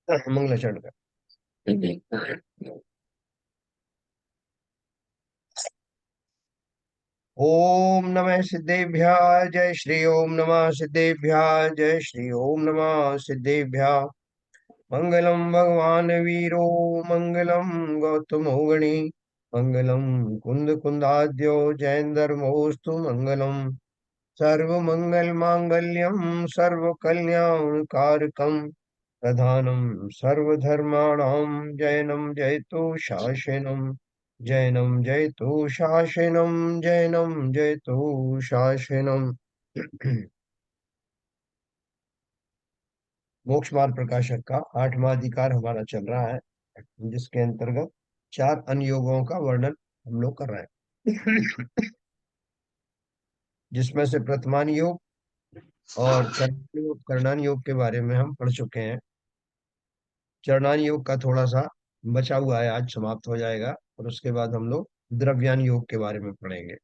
मंगलाचरण का। ओम नमः सिद्धेभ्यः जय श्री ओम नमः सिद्धेभ्यः जय श्री ओम नमः सिद्धेभ्यः। मंगलम भगवान वीरो मंगलम गौतमो गणी मंगलम कुंद कुंदाद्यो जयंदर्मोस्तु मंगलम। सर्वमंगल मांगल्यम सर्व कल्याण कारकम प्रधानम सर्वधर्माणां जैनम जयतु शासनम। जैनम जयतु शासनम जैनम जयतु शासनम। मोक्ष मार्ग प्रकाशक का 8वां अधिकार हमारा चल रहा है, जिसके अंतर्गत 4 अनुयोगों का वर्णन हम लोग कर रहे हैं। जिसमें से प्रथमान योग और करणान योग के बारे में हम पढ़ चुके हैं। चरणान योग का थोड़ा सा बचा हुआ है, आज समाप्त हो जाएगा, और उसके बाद हम लोग द्रव्यान योग के बारे में पढ़ेंगे।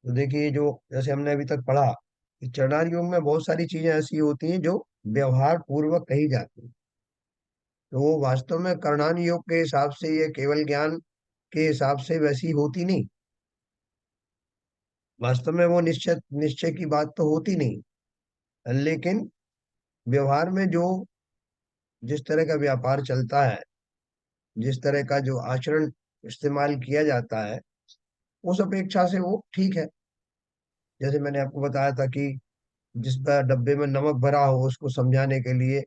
तो देखिए, जो जैसे हमने अभी तक पढ़ा कि चरणान योग में बहुत सारी चीजें ऐसी होती हैं जो व्यवहार पूर्वक कही जाती हैं। तो वो वास्तव में करणान योग के हिसाब से, ये केवल ज्ञान के हिसाब से वैसी होती नहीं। वास्तव में वो निश्चय निश्चय की बात तो होती नहीं, लेकिन व्यवहार में जो जिस तरह का व्यापार चलता है, जिस तरह का जो आचरण इस्तेमाल किया जाता है, उस अपेक्षा से वो ठीक है। जैसे मैंने आपको बताया था कि जिस पर डब्बे में नमक भरा हो, उसको समझाने के लिए,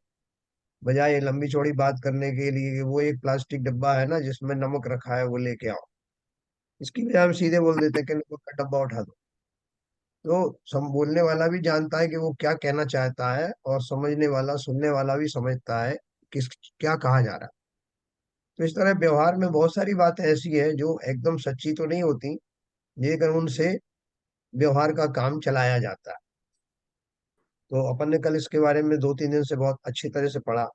बजाय ये लंबी चौड़ी बात करने के लिए कि वो एक प्लास्टिक डब्बा है ना जिसमें नमक रखा है, वो लेके आओ, इसकी बजाय हम सीधे बोल देते हैं कि नमक का डब्बा उठा दो। तो सम बोलने वाला भी जानता है कि वो क्या कहना चाहता है, और समझने वाला, सुनने वाला भी समझता है किस क्या कहा जा रहा है। तो इस तरह व्यवहार में बहुत सारी बातें ऐसी है जो एकदम सच्ची तो नहीं होती, लेकिन उनसे व्यवहार का काम चलाया जाता है। तो अपन ने कल इसके बारे में 2-3 दिन से बहुत अच्छी तरह से पढ़ा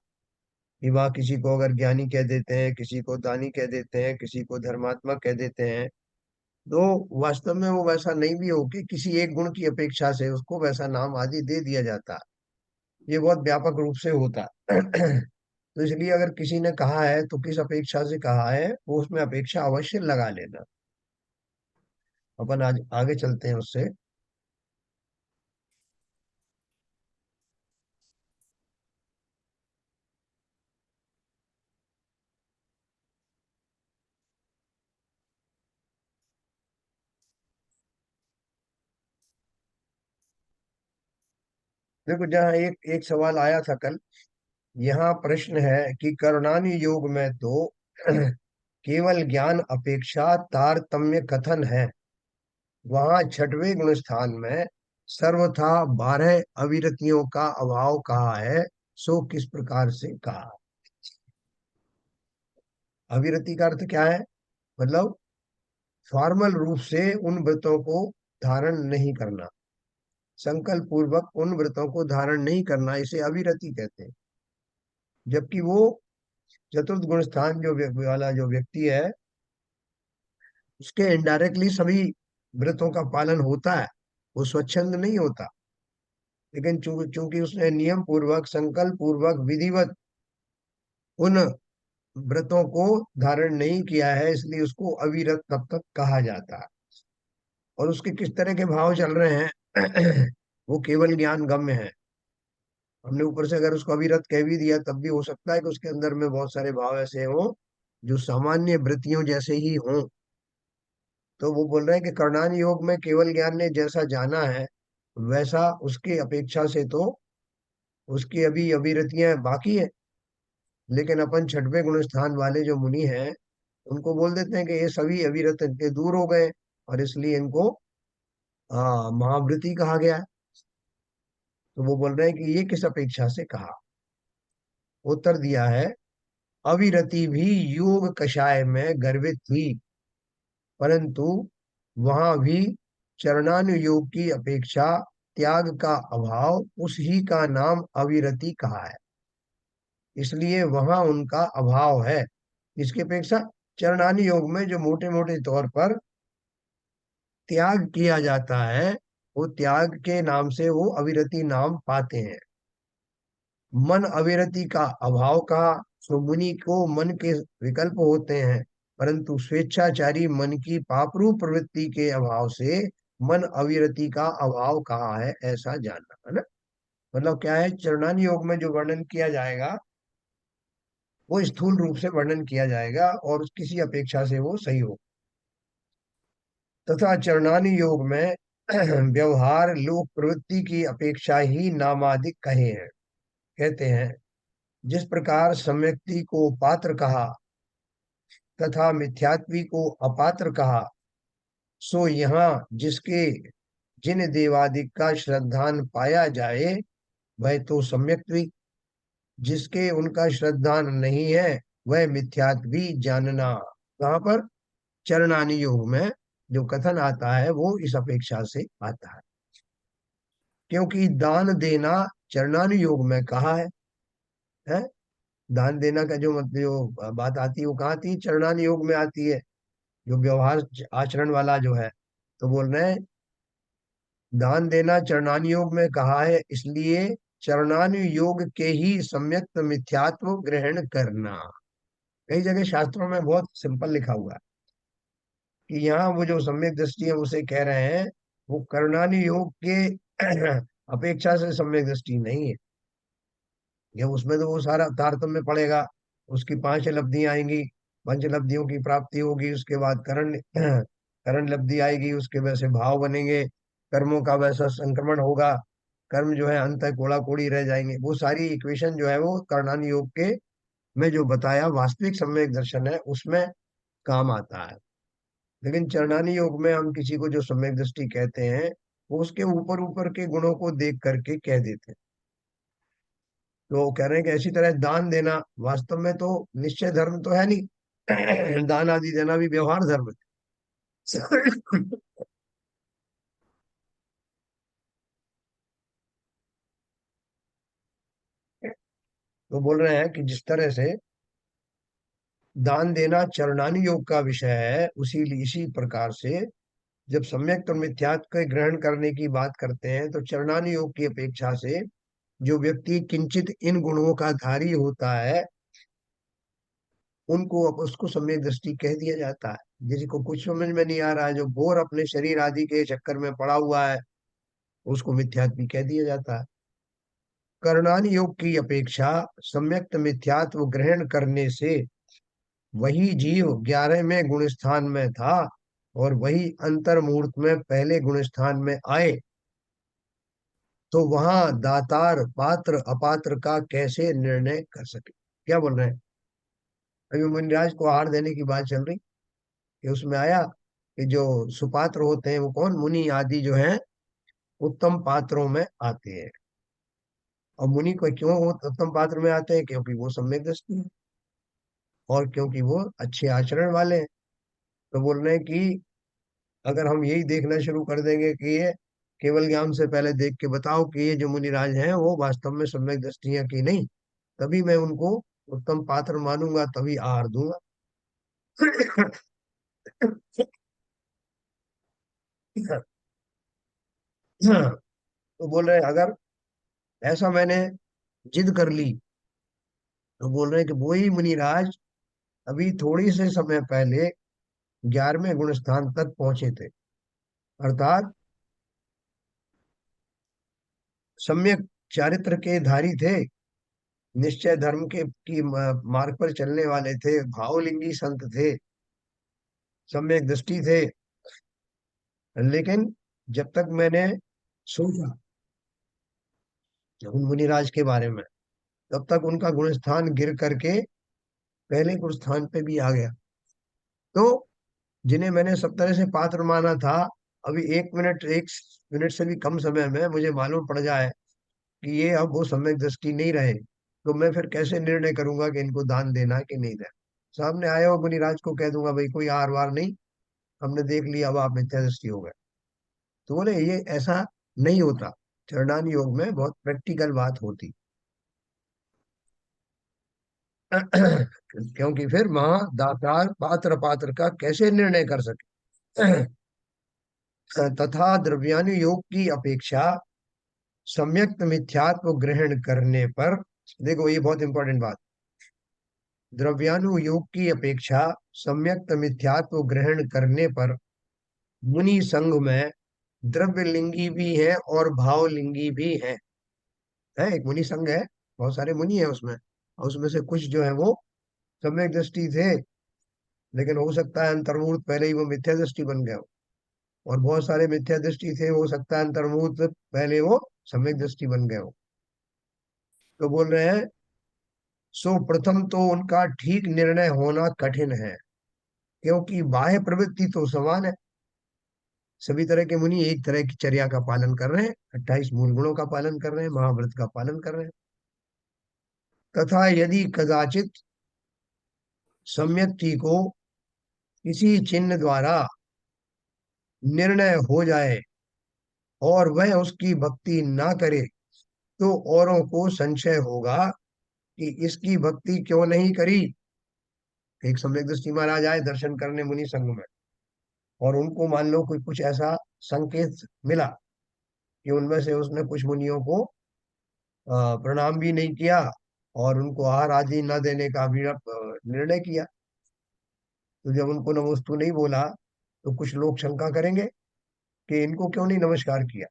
कि वहाँ किसी को अगर ज्ञानी कह देते हैं, किसी को दानी कह देते हैं, किसी को धर्मात्मा कह देते हैं, तो वास्तव में वो वैसा नहीं भी हो कि किसी एक गुण की अपेक्षा से उसको वैसा नाम आदि दे दिया जाता है। ये बहुत व्यापक रूप से होता है। तो इसलिए अगर किसी ने कहा है तो किस अपेक्षा से कहा है, वो उसमें अपेक्षा अवश्य लगा लेना। अपन आज आगे चलते हैं उससे। देखो, जहाँ एक एक सवाल आया था कल, यहाँ प्रश्न है कि करुणानि योग में तो केवल ज्ञान अपेक्षा तारतम्य कथन है, वहां छठवें गुण स्थान में सर्वथा 12 अविरतियों का अभाव कहा है, सो किस प्रकार से कहा। अविरति का अर्थ क्या है? मतलब फॉर्मल रूप से उन व्रतों को धारण नहीं करना, संकल्प पूर्वक उन व्रतों को धारण नहीं करना, इसे अविरति कहते हैं। जबकि वो चतुर्थ गुण स्थान वाला जो व्यक्ति है, उसके इनडायरेक्टली सभी व्रतों का पालन होता है, वो स्वच्छंद नहीं होता। लेकिन चूंकि चूंकि उसने नियम पूर्वक, संकल्प पूर्वक, विधिवत उन व्रतों को धारण नहीं किया है, इसलिए उसको अविरत तब तक कहा जाता है। और उसके किस तरह के भाव चल रहे हैं, वो केवल ज्ञान गम्य है। हमने ऊपर से अगर उसको अविरत कह भी दिया, तब भी हो सकता है कि उसके अंदर में बहुत सारे भाव ऐसे हों जो सामान्य वृत्तियों जैसे ही हों। तो वो बोल रहे हैं कि कर्णानी योग में केवल ज्ञान ने जैसा जाना है, वैसा उसकी अपेक्षा से तो उसकी अभी अविरतियां बाकी है। लेकिन अपन छठवें गुण स्थान वाले जो मुनि हैं, उनको बोल देते हैं कि ये सभी अविरत इनके दूर हो गए, और इसलिए इनको महावृति कहा गया है। तो वो बोल रहे हैं कि ये किस अपेक्षा से कहा। उत्तर दिया है, अविरति भी योग कषाय में गर्वित थी, परंतु वहां भी चरणानुयोग की अपेक्षा त्याग का अभाव, उस ही का नाम अविरति कहा है। इसलिए वहां उनका अभाव है। इसकी अपेक्षा चरणानुयोग में जो मोटे मोटे तौर पर त्याग किया जाता है, वो त्याग के नाम से वो अविरति नाम पाते हैं। मन अविरति का अभाव कहा। सो मुनि को मन के विकल्प होते हैं, परंतु स्वेच्छाचारी मन की पापरूप प्रवृत्ति के अभाव से मन अविरति का अभाव कहा है, ऐसा जानना है ना। मतलब क्या है, चरणान योग में जो वर्णन किया जाएगा वो स्थूल रूप से वर्णन किया जाएगा और किसी अपेक्षा से वो सही हो। तथा चरणानी योग में व्यवहार लोक प्रवृत्ति की अपेक्षा ही नामाधिक कहे हैं। कहते हैं जिस प्रकार सम्यक्ति को पात्र कहा तथा मिथ्यात्वी को अपात्र कहा, सो यहाँ जिसके जिन देवादिक का श्रद्धान पाया जाए वह तो सम्यक्त्वी, जिसके उनका श्रद्धान नहीं है वह मिथ्यात्वी जानना। कहाँ पर, चरणानी योग में जो कथन आता है वो इस अपेक्षा से आता है, क्योंकि दान देना चरणानी योग में कहा है। दान देना का जो मतलब जो बात आती है वो कहाँ आती है, चरणानी योग में आती है, जो व्यवहार आचरण वाला जो है। तो बोल रहे हैं दान देना चरणानी योग में कहा है, इसलिए चरणानी योग के ही सम्यक मिथ्यात्व ग्रहण करना। कई जगह शास्त्रों में बहुत सिंपल लिखा हुआ है कि यहाँ वो जो सम्यक दृष्टि है उसे कह रहे हैं, वो कर्णानी योग के अपेक्षा से सम्यक दृष्टि नहीं है। ये उसमें तो वो सारा तारतम्य पड़ेगा, उसकी पांच लब्धियां आएंगी, पंच लब्धियों की प्राप्ति होगी, उसके बाद करण करण लब्धि आएगी, उसके वैसे भाव बनेंगे, कर्मों का वैसा संक्रमण होगा, कर्म जो है अंत कोड़ा कोड़ी रह जाएंगे। वो सारी इक्वेशन जो है वो कर्णानी योग के में जो बताया वास्तविक सम्यक दर्शन है उसमें काम आता है। लेकिन चरणानी योग में हम किसी को जो सम्यक दृष्टि कहते हैं वो उसके ऊपर ऊपर के गुणों को देख करके कह देते हैं। तो कह रहे हैं कि ऐसी तरह दान देना वास्तव में तो निश्चय धर्म तो है नहीं दान आदि देना भी व्यवहार धर्म है। तो बोल रहे हैं कि जिस तरह से दान देना चरणानी योग का विषय है, उसी इसी प्रकार से जब सम्यक और मिथ्यात्व के ग्रहण करने की बात करते हैं तो चरणानी योग की अपेक्षा से जो व्यक्ति किंचित इन गुणों का धारी होता है उनको अब उसको सम्यक दृष्टि कह दिया जाता है। जिसको कुछ समझ में नहीं आ रहा है, जो घोर अपने शरीर आदि के चक्कर में पड़ा हुआ है, उसको मिथ्यात्व कह दिया जाता है। कर्णान योग की अपेक्षा सम्यक्त मिथ्यात्व ग्रहण करने से वही जीव 11वें गुण स्थान में था और वही अंतर मुहूर्त में पहले गुण स्थान में आए, तो वहां दातार पात्र अपात्र का कैसे निर्णय कर सके। क्या बोल रहे हैं, अभी मुनिराज को आहार देने की बात चल रही कि उसमें आया कि जो सुपात्र होते हैं वो कौन, मुनि आदि जो हैं उत्तम पात्रों में आते हैं। और मुनि को क्यों वो उत्तम पात्र में आते हैं, क्योंकि वो सम्यक दृष्टि है और क्योंकि वो अच्छे आचरण वाले हैं। तो बोल रहे हैं कि अगर हम यही देखना शुरू कर देंगे कि ये केवल ज्ञान से पहले देख के बताओ कि ये जो मुनिराज हैं वो वास्तव में सम्यक दृष्टियां की नहीं, तभी मैं उनको उत्तम पात्र मानूंगा, तभी आहार दूंगा। तो बोल रहे हैं अगर ऐसा मैंने जिद कर ली, तो बोल रहे हैं कि वही मुनिराज अभी थोड़ी से समय पहले 11वें गुण स्थान तक पहुंचे थे, अर्थात सम्यक चारित्र के धारी थे, निश्चय धर्म के की मार्ग पर चलने वाले थे, भावलिंगी संत थे, सम्यक दृष्टि थे। लेकिन जब तक मैंने सोचा उन मुनिराज के बारे में, तब तक उनका गुण स्थान गिर करके पहले गुण स्थान पे भी आ गया। तो जिन्हें मैंने सब तरह से पात्र माना था, अभी 1 मिनट से भी कम समय में मुझे मालूम पड़ जाए कि ये अब वो सम्यक दृष्टि नहीं रहे, तो मैं फिर कैसे निर्णय करूंगा कि इनको दान देना है कि नहीं देना। सामने आया हो मुनिराज को कह दूंगा भाई कोई आर वार नहीं, हमने देख लिया, अब आप मिथ्या दृष्टि हो गए। तो बोले ये ऐसा नहीं होता, चरणान योग में बहुत प्रैक्टिकल बात होती। क्योंकि फिर वहां दातार पात्र पात्र का कैसे निर्णय कर सके। तथा द्रव्यानु योग की अपेक्षा सम्यक्त मिथ्यात्व ग्रहण करने पर देखो ये बहुत इंपॉर्टेंट बात। द्रव्यानुयोग की अपेक्षा सम्यक्त मिथ्यात्व ग्रहण करने पर मुनि संघ में द्रव्यलिंगी भी है और भावलिंगी भी है एक मुनि संघ है, बहुत सारे मुनि है उसमें, और उसमें से कुछ जो है वो सम्यक दृष्टि थे, लेकिन हो सकता है अंतर्मुहूर्त पहले ही वो मिथ्या दृष्टि बन गए हो। और बहुत सारे मिथ्या दृष्टि थे, हो सकता है अंतर्मुहूर्त पहले वो सम्यक दृष्टि बन गए हो। तो बोल रहे हैं, सो प्रथम तो उनका ठीक निर्णय होना कठिन है, क्योंकि बाह्य प्रवृत्ति तो समान है। सभी तरह के मुनि एक तरह की चर्या का पालन कर रहे हैं, 28 मूल गुणों का पालन कर रहे हैं, महाव्रत का पालन कर रहे हैं। तथा यदि कदाचित सम्यक्ति को किसी चिन्ह द्वारा निर्णय हो जाए और वह उसकी भक्ति ना करे, तो औरों को संशय होगा कि इसकी भक्ति क्यों नहीं करी। एक सम्यक दृष्टि महाराज आए दर्शन करने मुनि संघ में, और उनको मान लो कोई कुछ ऐसा संकेत मिला कि उनमें से उसने कुछ मुनियों को प्रणाम भी नहीं किया और उनको आहार आदि न देने का भी निर्णय किया। तो जब उनको नमोस्तु नहीं बोला, तो कुछ लोग शंका करेंगे कि इनको क्यों नहीं नमस्कार किया,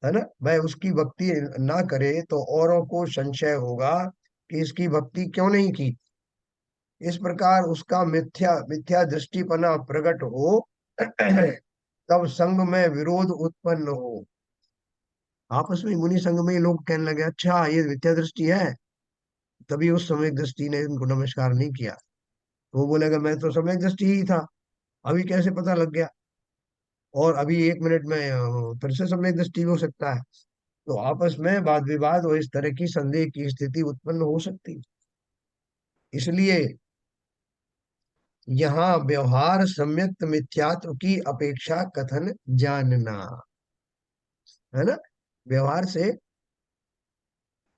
है ना। वह उसकी भक्ति ना करे तो औरों को संशय होगा कि इसकी भक्ति क्यों नहीं की। इस प्रकार उसका मिथ्या मिथ्या दृष्टिपना प्रकट हो, तब संघ में विरोध उत्पन्न हो। आपस में मुनि संघ में ही लोग कहने लगे, अच्छा ये मिथ्या दृष्टि है, तभी उस समय दृष्टि ने इनको नमस्कार नहीं किया। तो वो बोलेगा मैं तो समय दृष्टि ही था, अभी कैसे पता लग गया, और अभी 1 मिनट में फिर से समय दृष्टि हो सकता है। तो आपस में वाद विवाद और इस तरह की संदेह की स्थिति उत्पन्न हो सकती है। इसलिए यहाँ व्यवहार सम्यक्त मिथ्यात्व की अपेक्षा कथन जानना, है ना। व्यवहार से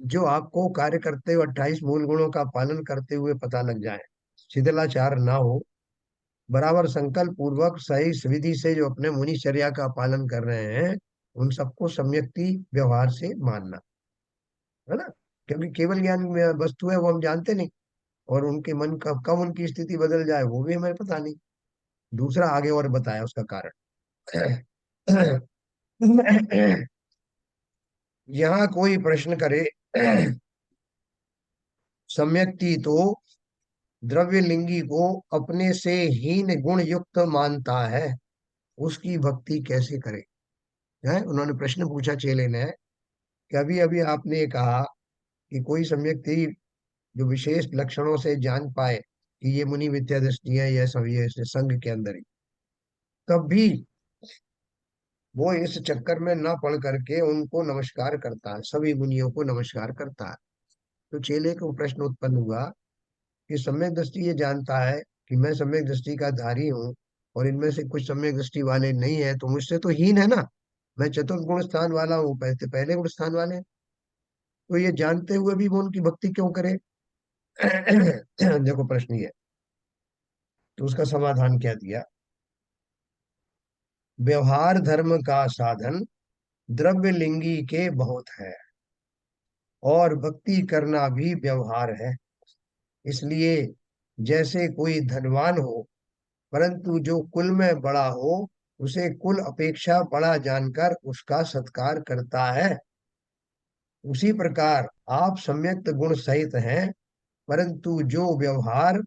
जो आपको कार्य करते हुए 28 मूल गुणों का पालन करते हुए पता लग जाए, शिथिलाचार ना हो, बराबर संकल्प पूर्वक सही विधि से जो अपने मुनिचर्या का पालन कर रहे हैं, उन सबको सम्यक्ति व्यवहार से मानना, है ना। क्योंकि केवल ज्ञान में वस्तु है वो हम जानते नहीं, और उनके मन कब कब उनकी स्थिति बदल जाए वो भी हमें पता नहीं। दूसरा आगे और बताया उसका कारण। यहाँ कोई प्रश्न करे, सम्यक्ति तो द्रव्यलिंगी को अपने से हीन गुण युक्त मानता है, उसकी भक्ति कैसे करे। है उन्होंने प्रश्न पूछा चेले ने कि अभी अभी आपने ये कहा कि कोई सम्यक्ति जो विशेष लक्षणों से जान पाए कि ये मुनि विद्या दृष्टि है, यह सब ये संघ के अंदर ही, तब भी वो इस चक्कर में ना पड़ करके उनको नमस्कार करता है, सभी मुनियों को नमस्कार करता है। तो चेले को प्रश्न उत्पन्न हुआ कि सम्यक दृष्टि ये जानता है कि मैं सम्यक दृष्टि का धारी हूँ, और इनमें से कुछ सम्यक दृष्टि वाले नहीं है, तो मुझसे तो हीन है ना, मैं चतुर्थ गुण स्थान वाला हूँ, पहले पहले गुण स्थान वाले हैं। तो ये जानते हुए भी वो उनकी भक्ति क्यों करे। देखो प्रश्न ये, तो उसका समाधान क्या दिया। व्यवहार धर्म का साधन द्रव्य लिंगी के बहुत है, और भक्ति करना भी व्यवहार है। इसलिए जैसे कोई धनवान हो, परंतु जो कुल में बड़ा हो, उसे कुल अपेक्षा बड़ा जानकर उसका सत्कार करता है, उसी प्रकार आप सम्यक्त गुण सहित हैं, परंतु जो व्यवहार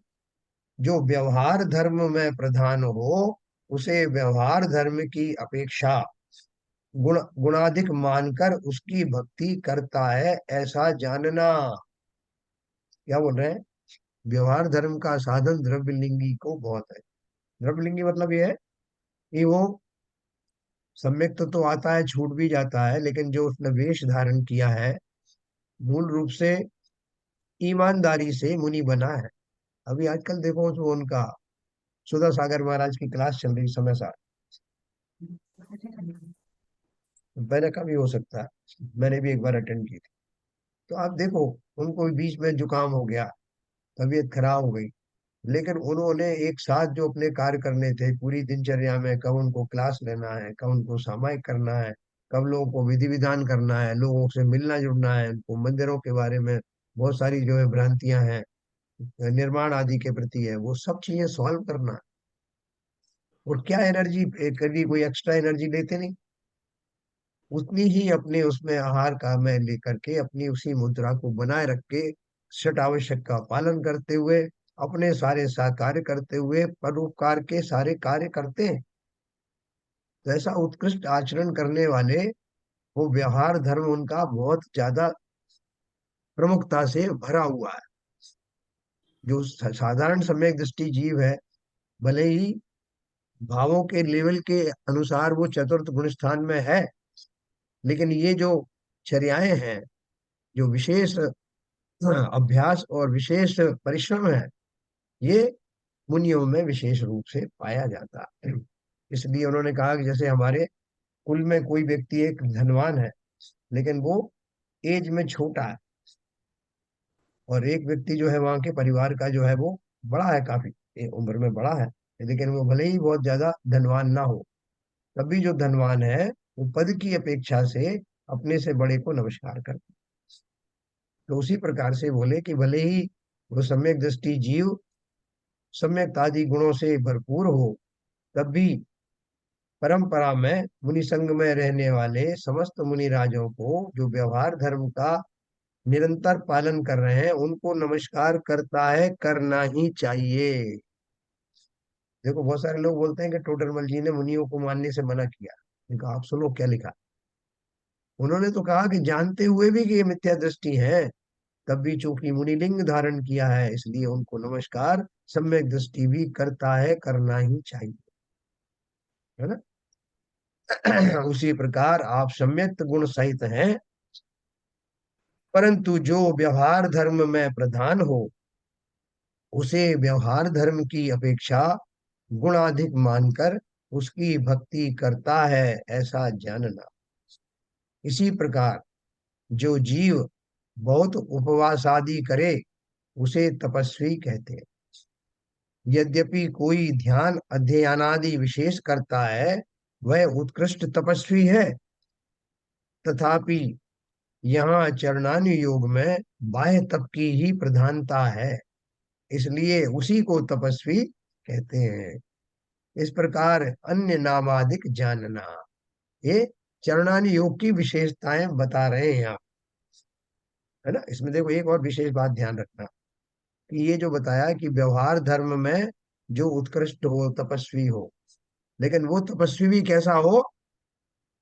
धर्म में प्रधान हो, उसे व्यवहार धर्म की अपेक्षा गुणाधिक मानकर उसकी भक्ति करता है, ऐसा जानना। क्या बोल रहे हैं, व्यवहार धर्म का साधन द्रव्यलिंगी को बहुत है। द्रव्यलिंगी मतलब ये है कि वो सम्यक तो आता है, छूट भी जाता है, लेकिन जो उसने वेश धारण किया है मूल रूप से ईमानदारी से मुनि बना है। अभी आजकल देखो तो उनका सुधा सागर महाराज की क्लास चल रही समय साथ, मैंने कभी हो सकता है, मैंने भी एक बार अटेंड की थी। तो आप देखो, उनको बीच में जुकाम हो गया, तबीयत खराब हो गई, लेकिन उन्होंने एक साथ जो अपने कार्य करने थे पूरी दिनचर्या में, कब उनको क्लास लेना है, कब उनको सामायिक करना है, कब लोगों को विधि विधान करना है, लोगों से मिलना जुलना है, उनको मंदिरों के बारे में बहुत सारी जो है भ्रांतियां हैं निर्माण आदि के प्रति है, वो सब चीजें सॉल्व करना है। और क्या एनर्जी, कभी कोई एक्स्ट्रा एनर्जी लेते नहीं, उतनी ही अपने उसमें आहार का में लेकर के अपनी उसी मुद्रा को बनाए रख के षट आवश्यक का पालन करते हुए अपने सारे कार्य करते हुए परोपकार के सारे कार्य करते हैं। तो ऐसा उत्कृष्ट आचरण करने वाले, वो व्यवहार धर्म उनका बहुत ज्यादा प्रमुखता से भरा हुआ है। जो साधारण सम्यक दृष्टि जीव है, भले ही भावों के लेवल के अनुसार वो चतुर्थ गुण स्थान में है, लेकिन ये जो चर्याएं हैं, जो विशेष अभ्यास और विशेष परिश्रम है, ये मुनियों में विशेष रूप से पाया जाता है। इसलिए उन्होंने कहा कि जैसे हमारे कुल में कोई व्यक्ति एक धनवान है, लेकिन वो एज में छोटा है, और एक व्यक्ति जो है वहाँ के परिवार का जो है वो बड़ा है, काफी उम्र में बड़ा है, लेकिन वो भले ही बहुत ज्यादा धनवान ना हो, तभी जो धनवान है वो पद की अपेक्षा से अपने से बड़े को नमस्कार करता है। तो उसी प्रकार से बोले कि भले ही वो सम्यक दृष्टि जीव सम्यक आदि गुणों से भरपूर हो, तब भी परंपरा में मुनि संग में रहने वाले समस्त मुनि राजों को जो व्यवहार धर्म का निरंतर पालन कर रहे हैं, उनको नमस्कार करता है, करना ही चाहिए। देखो बहुत सारे लोग बोलते हैं कि टोडरमल जी ने मुनियों को मानने से मना किया। देखो आप सुनो क्या लिखा। उन्होंने तो कहा कि जानते हुए भी कि ये मिथ्या दृष्टि है, तब भी चूंकि मुनिलिंग धारण किया है, इसलिए उनको नमस्कार सम्यक दृष्टि भी करता है, करना ही चाहिए, है ना। उसी प्रकार आप सम्यक गुण सहित हैं, परंतु जो व्यवहार धर्म में प्रधान हो, उसे व्यवहार धर्म की अपेक्षा गुणाधिक मानकर उसकी भक्ति करता है, ऐसा जानना। इसी प्रकार जो जीव बहुत उपवास आदि करे, उसे तपस्वी कहते हैं। यद्यपि कोई ध्यान अध्ययनादि विशेष करता है, वह उत्कृष्ट तपस्वी है, तथापि यहाँ चरणानि योग में बाह्य तप की ही प्रधानता है, इसलिए उसी को तपस्वी कहते हैं। इस प्रकार अन्य नामादिक जानना, ये चरणानि योग की विशेषताएं बता रहे हैं आप, है ना। इसमें देखो एक और विशेष बात ध्यान रखना, कि ये जो बताया कि व्यवहार धर्म में जो उत्कृष्ट हो, तपस्वी हो, लेकिन वो तपस्वी भी कैसा हो,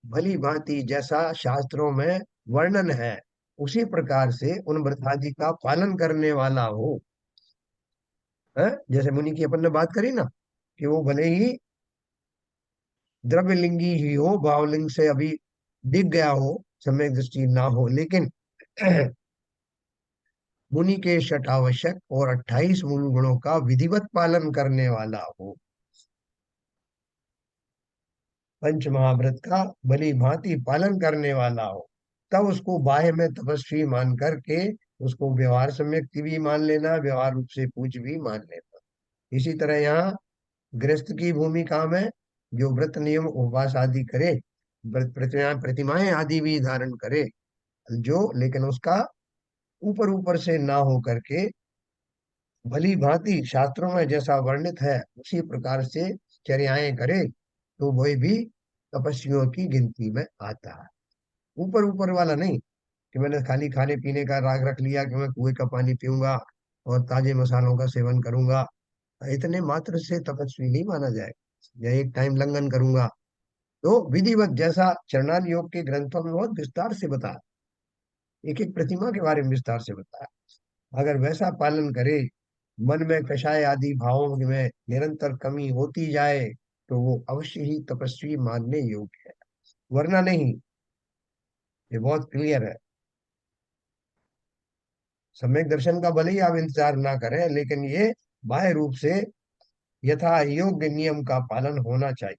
भली भांति जैसा शास्त्रों में वर्णन है, उसी प्रकार से उन व्रतादि का पालन करने वाला हो, है। जैसे मुनि की अपन ने बात करी ना, कि वो भले ही द्रव्यलिंगी ही हो, भावलिंग से अभी दिख गया हो, सम्यक दृष्टि ना हो, लेकिन मुनि के षट आवश्यक और 28 मूल गुणों का विधिवत पालन करने वाला हो, पंच महाव्रत का भली भांति पालन करने वाला हो, तब उसको बाह्य में तपस्वी मान करके उसको व्यवहार सम्यक भी मान लेना, व्यवहार रूप से पूज भी मान लेना। इसी तरह यहाँ गृहस्थ की भूमिका में जो व्रत नियम उपवास आदि करे, प्रतिमाएं आदि भी धारण करे, जो लेकिन उसका ऊपर ऊपर से ना हो करके भली भांति शास्त्रों में जैसा वर्णित है उसी प्रकार से चर्याएं करे, तो वही भी तपस्वियों की गिनती में आता है। ऊपर ऊपर वाला नहीं, कि मैंने खाली खाने पीने का राग रख लिया कि मैं कुएं का पानी पीऊंगा और ताजे मसालों का सेवन करूंगा, इतने मात्र से तपस्वी नहीं माना जाएगा। या एक टाइम लंघन करूंगा, तो विधिवत जैसा चरणान योग के ग्रंथों में बहुत विस्तार से बताया, एक एक प्रतिमा के बारे में विस्तार से बताया, अगर वैसा पालन करे, मन में कषाय आदि भावों में निरंतर कमी होती जाए, तो वो अवश्य ही तपस्वी मानने योग्य है, वरना नहीं। ये बहुत क्लियर है। सम्यक दर्शन का भले ही आप इंतजार ना करें, लेकिन ये बाह्य रूप से यथा योग्य नियम का पालन होना चाहिए।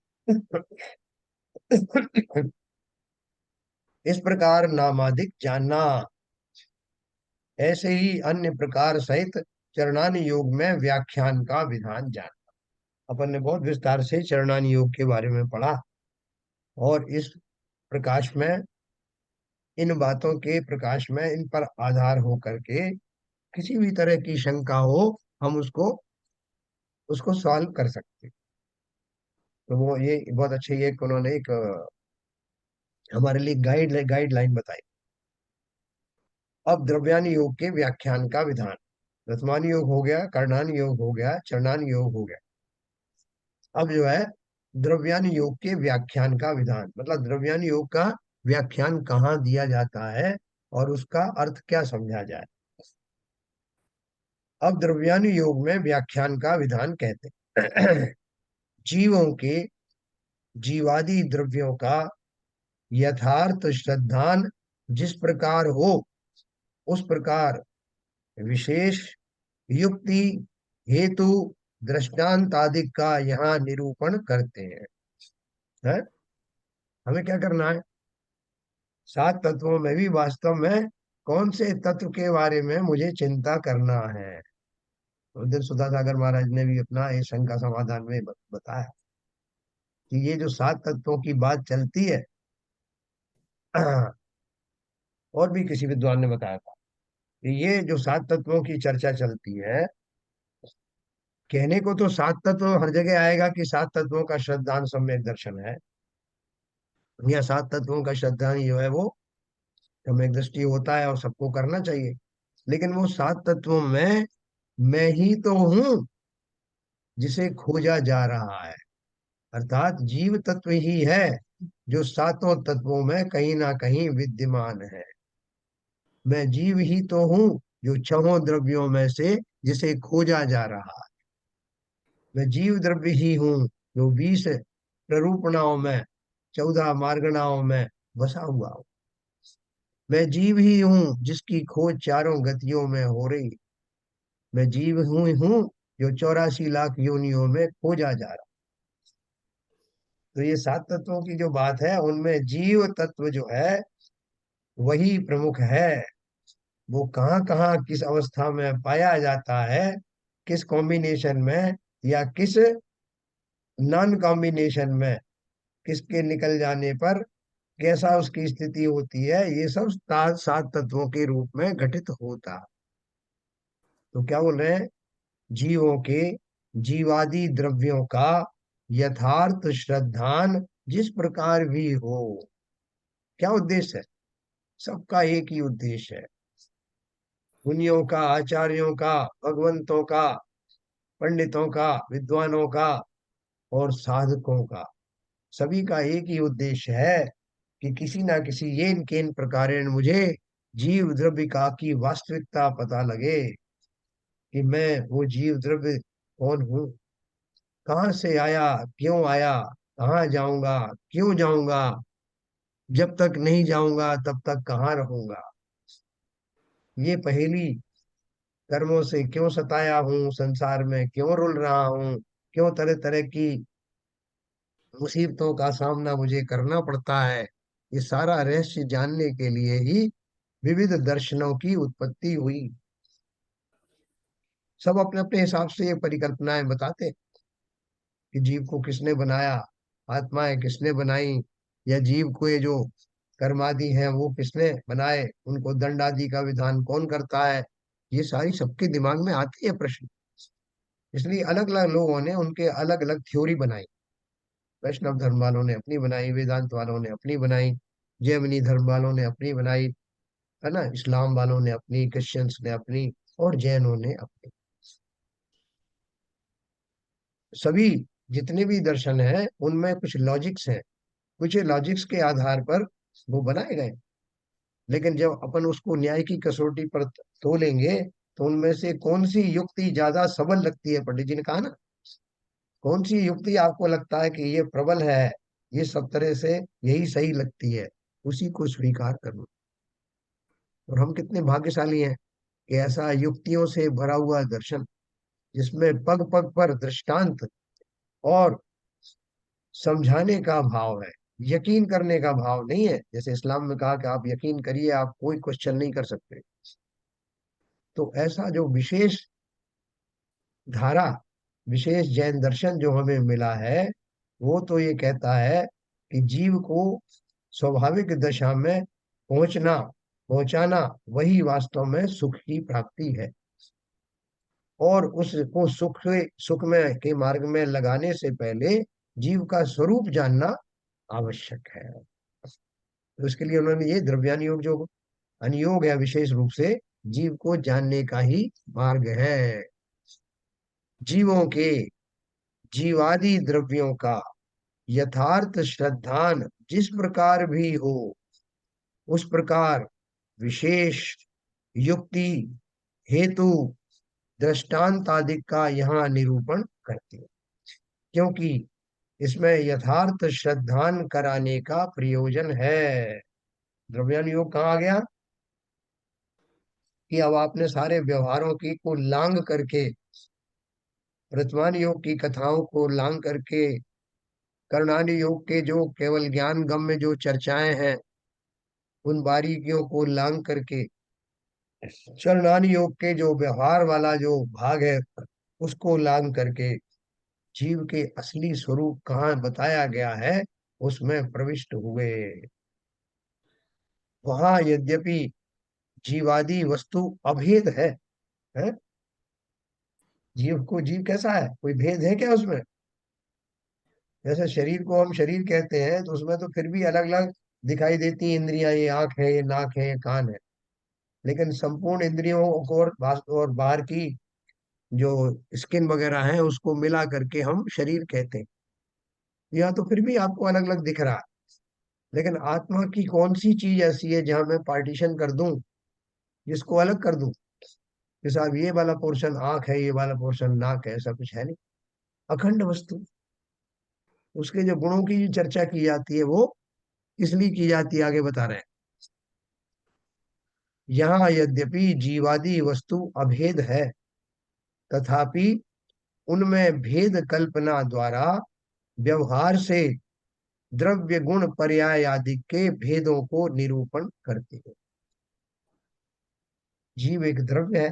इस प्रकार नामादिक जानना, ऐसे ही अन्य प्रकार सहित चरणानि योग में व्याख्यान का विधान जानना। अपन ने बहुत विस्तार से चरणानि योग के बारे में पढ़ा, और इस प्रकाश में, इन बातों के प्रकाश में, इन पर आधार हो करके किसी भी तरह की शंका हो, हम उसको उसको सॉल्व कर सकते हैं। तो वो ये बहुत अच्छे, ये एक उन्होंने एक हमारे लिए गाइडलाइन बताई। अब द्रव्यान योग के व्याख्यान का विधान। रथमान योग हो गया, कर्णान योग हो गया, चरणान योग हो गया। अब जो है द्रव्यान योग के व्याख्यान का विधान, मतलब द्रव्यान योग का व्याख्यान कहाँ दिया जाता है और उसका अर्थ क्या समझा जाए। अब द्रव्यान योग में व्याख्यान का विधान कहते हैं जीवों के, जीवादि द्रव्यों का यथार्थ श्रद्धान जिस प्रकार हो, उस प्रकार विशेष युक्ति, हेतु, दृष्टांत आदि का यहाँ निरूपण करते हैं। है? हमें क्या करना है? सात तत्वों में भी वास्तव में कौन से तत्व के बारे में मुझे चिंता करना है। उधर सुधा सागर महाराज ने भी अपना ये शंका समाधान में बताया कि ये जो सात तत्वों की बात चलती है और भी किसी विद्वान ने बताया था कि ये जो सात तत्वों की चर्चा चलती है, कहने को तो सात तत्व हर जगह आएगा कि सात तत्वों का श्रद्धांत सम्यक दर्शन है, या सात तत्वों का श्रद्धांत जो है वो सम्यक दृष्टि होता है और सबको करना चाहिए। लेकिन वो सात तत्वों में मैं ही तो हूं जिसे खोजा जा रहा है, अर्थात जीव तत्व ही है जो सातों तत्वों में कहीं ना कहीं विद्यमान है। मैं जीव ही तो हूं जो छहों द्रव्यों में से जिसे खोजा जा रहा है। मैं जीव द्रव्य ही हूं जो 20 प्ररूपणाओं में, 14 मार्गणाओं में बसा हुआ हूं। मैं जीव ही हूं जिसकी खोज चारों गतियों में हो रही। मैं जीव हूं जो 84 लाख योनियों में खोजा जा रहा। तो ये सात तत्वों की जो बात है उनमें जीव तत्व जो है वही प्रमुख है। वो कहाँ कहाँ किस अवस्था में पाया जाता है, किस कॉम्बिनेशन में या किस नॉन कॉम्बिनेशन में, किसके निकल जाने पर कैसा उसकी स्थिति होती है, ये सब सात सात तत्वों के रूप में घटित होता है। तो क्या बोल रहे हैं? जीवों के, जीवादि द्रव्यों का यथार्थ श्रद्धान जिस प्रकार भी हो। क्या उद्देश्य है? सबका एक ही उद्देश्य है, मुनियों का, आचार्यों का, भगवंतों का, पंडितों का, विद्वानों का और साधकों का, सभी का एक ही उद्देश्य है कि किसी ना किसी येन केन प्रकारेण मुझे जीव द्रव्य का की वास्तविकता पता लगे कि मैं वो जीव द्रव्य कौन हूँ, कहाँ से आया, क्यों आया, कहाँ जाऊंगा, क्यों जाऊंगा, जब तक नहीं जाऊंगा तब तक कहाँ रहूंगा, ये पहेली कर्मों से क्यों सताया हूँ, संसार में क्यों रुल रहा हूँ, क्यों तरह तरह की मुसीबतों का सामना मुझे करना पड़ता है, ये सारा रहस्य जानने के लिए ही विविध दर्शनों की उत्पत्ति हुई। सब अपने अपने हिसाब से ये परिकल्पनाएं बताते हैं कि जीव को किसने बनाया, आत्माएं किसने बनाई, या जीव को ये जो कर्मादि हैं वो किसने बनाए, उनको दंड आदि का विधान कौन करता है। ये सारी सबके दिमाग में आती है प्रश्न। इसलिए अलग अलग लोगों ने उनके अलग अलग थ्योरी बनाई। वैष्णव धर्म वालों ने अपनी बनाई, वेदांत वालों ने अपनी बनाई, जैमिनी धर्म वालों ने अपनी बनाई, है ना, इस्लाम वालों ने अपनी, क्रिश्चियंस ने अपनी और जैनों ने अपनी। सभी जितने भी दर्शन हैं उनमें कुछ लॉजिक्स हैं, कुछ लॉजिक्स के आधार पर वो बनाए गए। लेकिन जब अपन उसको न्याय की कसौटी पर तोलेंगे तो उनमें से कौन सी युक्ति ज्यादा सबल लगती है, पंडित जी ने कहा ना, कौन सी युक्ति आपको लगता है कि ये प्रबल है, ये सब तरह से यही सही लगती है, उसी को स्वीकार करो। और हम कितने भाग्यशाली हैं कि ऐसा युक्तियों से भरा हुआ दर्शन जिसमें पग पग पर दृष्टांत और समझाने का भाव है, यकीन करने का भाव नहीं है। जैसे इस्लाम में कहा कि आप यकीन करिए, आप कोई क्वेश्चन नहीं कर सकते। तो ऐसा जो विशेष धारा, विशेष जैन दर्शन जो हमें मिला है, वो तो ये कहता है कि जीव को स्वाभाविक दशा में पहुंचाना वही वास्तव में सुख की प्राप्ति है। और उसको सुख में के मार्ग में लगाने से पहले जीव का स्वरूप जानना आवश्यक है। तो इसके लिए उन्होंने ये द्रव्यानुयोग जो अनुयोग है, विशेष रूप से जीव को जानने का ही मार्ग है। जीवों के जीवादि द्रव्यों का यथार्थ श्रद्धान जिस प्रकार भी हो, उस प्रकार विशेष युक्ति हेतु दृष्टांत आदि का यहाँ निरूपण करते हैं। क्योंकि इसमें यथार्थ श्रद्धान कराने का प्रयोजन है। द्रव्यानुयोग कहाँ आ गया कि अब आपने सारे व्यवहारों की को लांग करके, वर्तमान योग की कथाओं को लांग करके, कर्णानि योग के जो केवल ज्ञान गम में जो चर्चाएं हैं उन बारीकियों को लांग करके, चरणानि योग के जो व्यवहार वाला जो भाग है उसको लांग करके जीव के असली स्वरूप कहाँ बताया गया है उसमें प्रविष्ट हुए। वहां यद्यपि जीवादि वस्तु अभेद है? जीव को जीव कैसा है, कोई भेद है क्या उसमें? जैसे शरीर को हम शरीर कहते हैं तो उसमें तो फिर भी अलग अलग दिखाई देती इंद्रियां, ये आंख है, ये नाक है, ये कान है। लेकिन संपूर्ण इंद्रियों को और बाहर की जो स्किन वगैरह है उसको मिला करके हम शरीर कहते हैं। यह तो फिर भी आपको अलग अलग दिख रहा है। लेकिन आत्मा की कौन सी चीज ऐसी है जहां मैं पार्टीशन कर दूं, जिसको अलग कर दूं कि साहब ये वाला पोर्शन आंख है, ये वाला पोर्शन नाक है? ऐसा कुछ है नहीं। अखंड वस्तु। उसके जो गुणों की जो चर्चा की जाती है वो इसलिए की जाती है, आगे बता रहे हैं। यहाँ यद्यपि जीवादि वस्तु अभेद है, तथापि उनमें भेद कल्पना द्वारा व्यवहार से द्रव्य गुण पर्याय आदि के भेदों को निरूपण करते हैं। जीव एक द्रव्य है,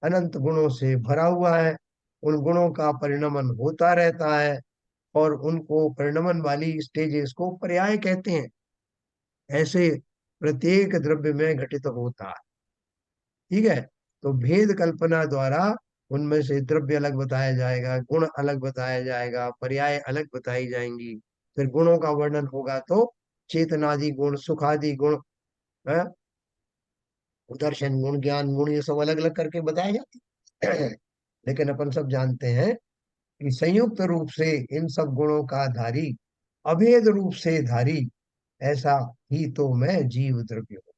अनंत गुणों से भरा हुआ है। उन गुणों का परिणमन होता रहता है और उनको परिणमन वाली स्टेजेस को पर्याय कहते हैं। ऐसे प्रत्येक द्रव्य में घटित होता है। ठीक है। तो भेद कल्पना द्वारा उनमें से द्रव्य अलग बताया जाएगा, गुण अलग बताया जाएगा, पर्याय अलग बताई जाएंगी। फिर गुणों का वर्णन होगा तो चेतनादि गुण, सुखादि गुण, है, दर्शन गुण, ज्ञान गुण, ये सब अलग अलग करके बताए जाते हैं। लेकिन अपन सब जानते हैं कि संयुक्त रूप से इन सब गुणों का धारी, अभेद रूप से धारी, ऐसा ही तो मैं जीव द्रव्य हूँ।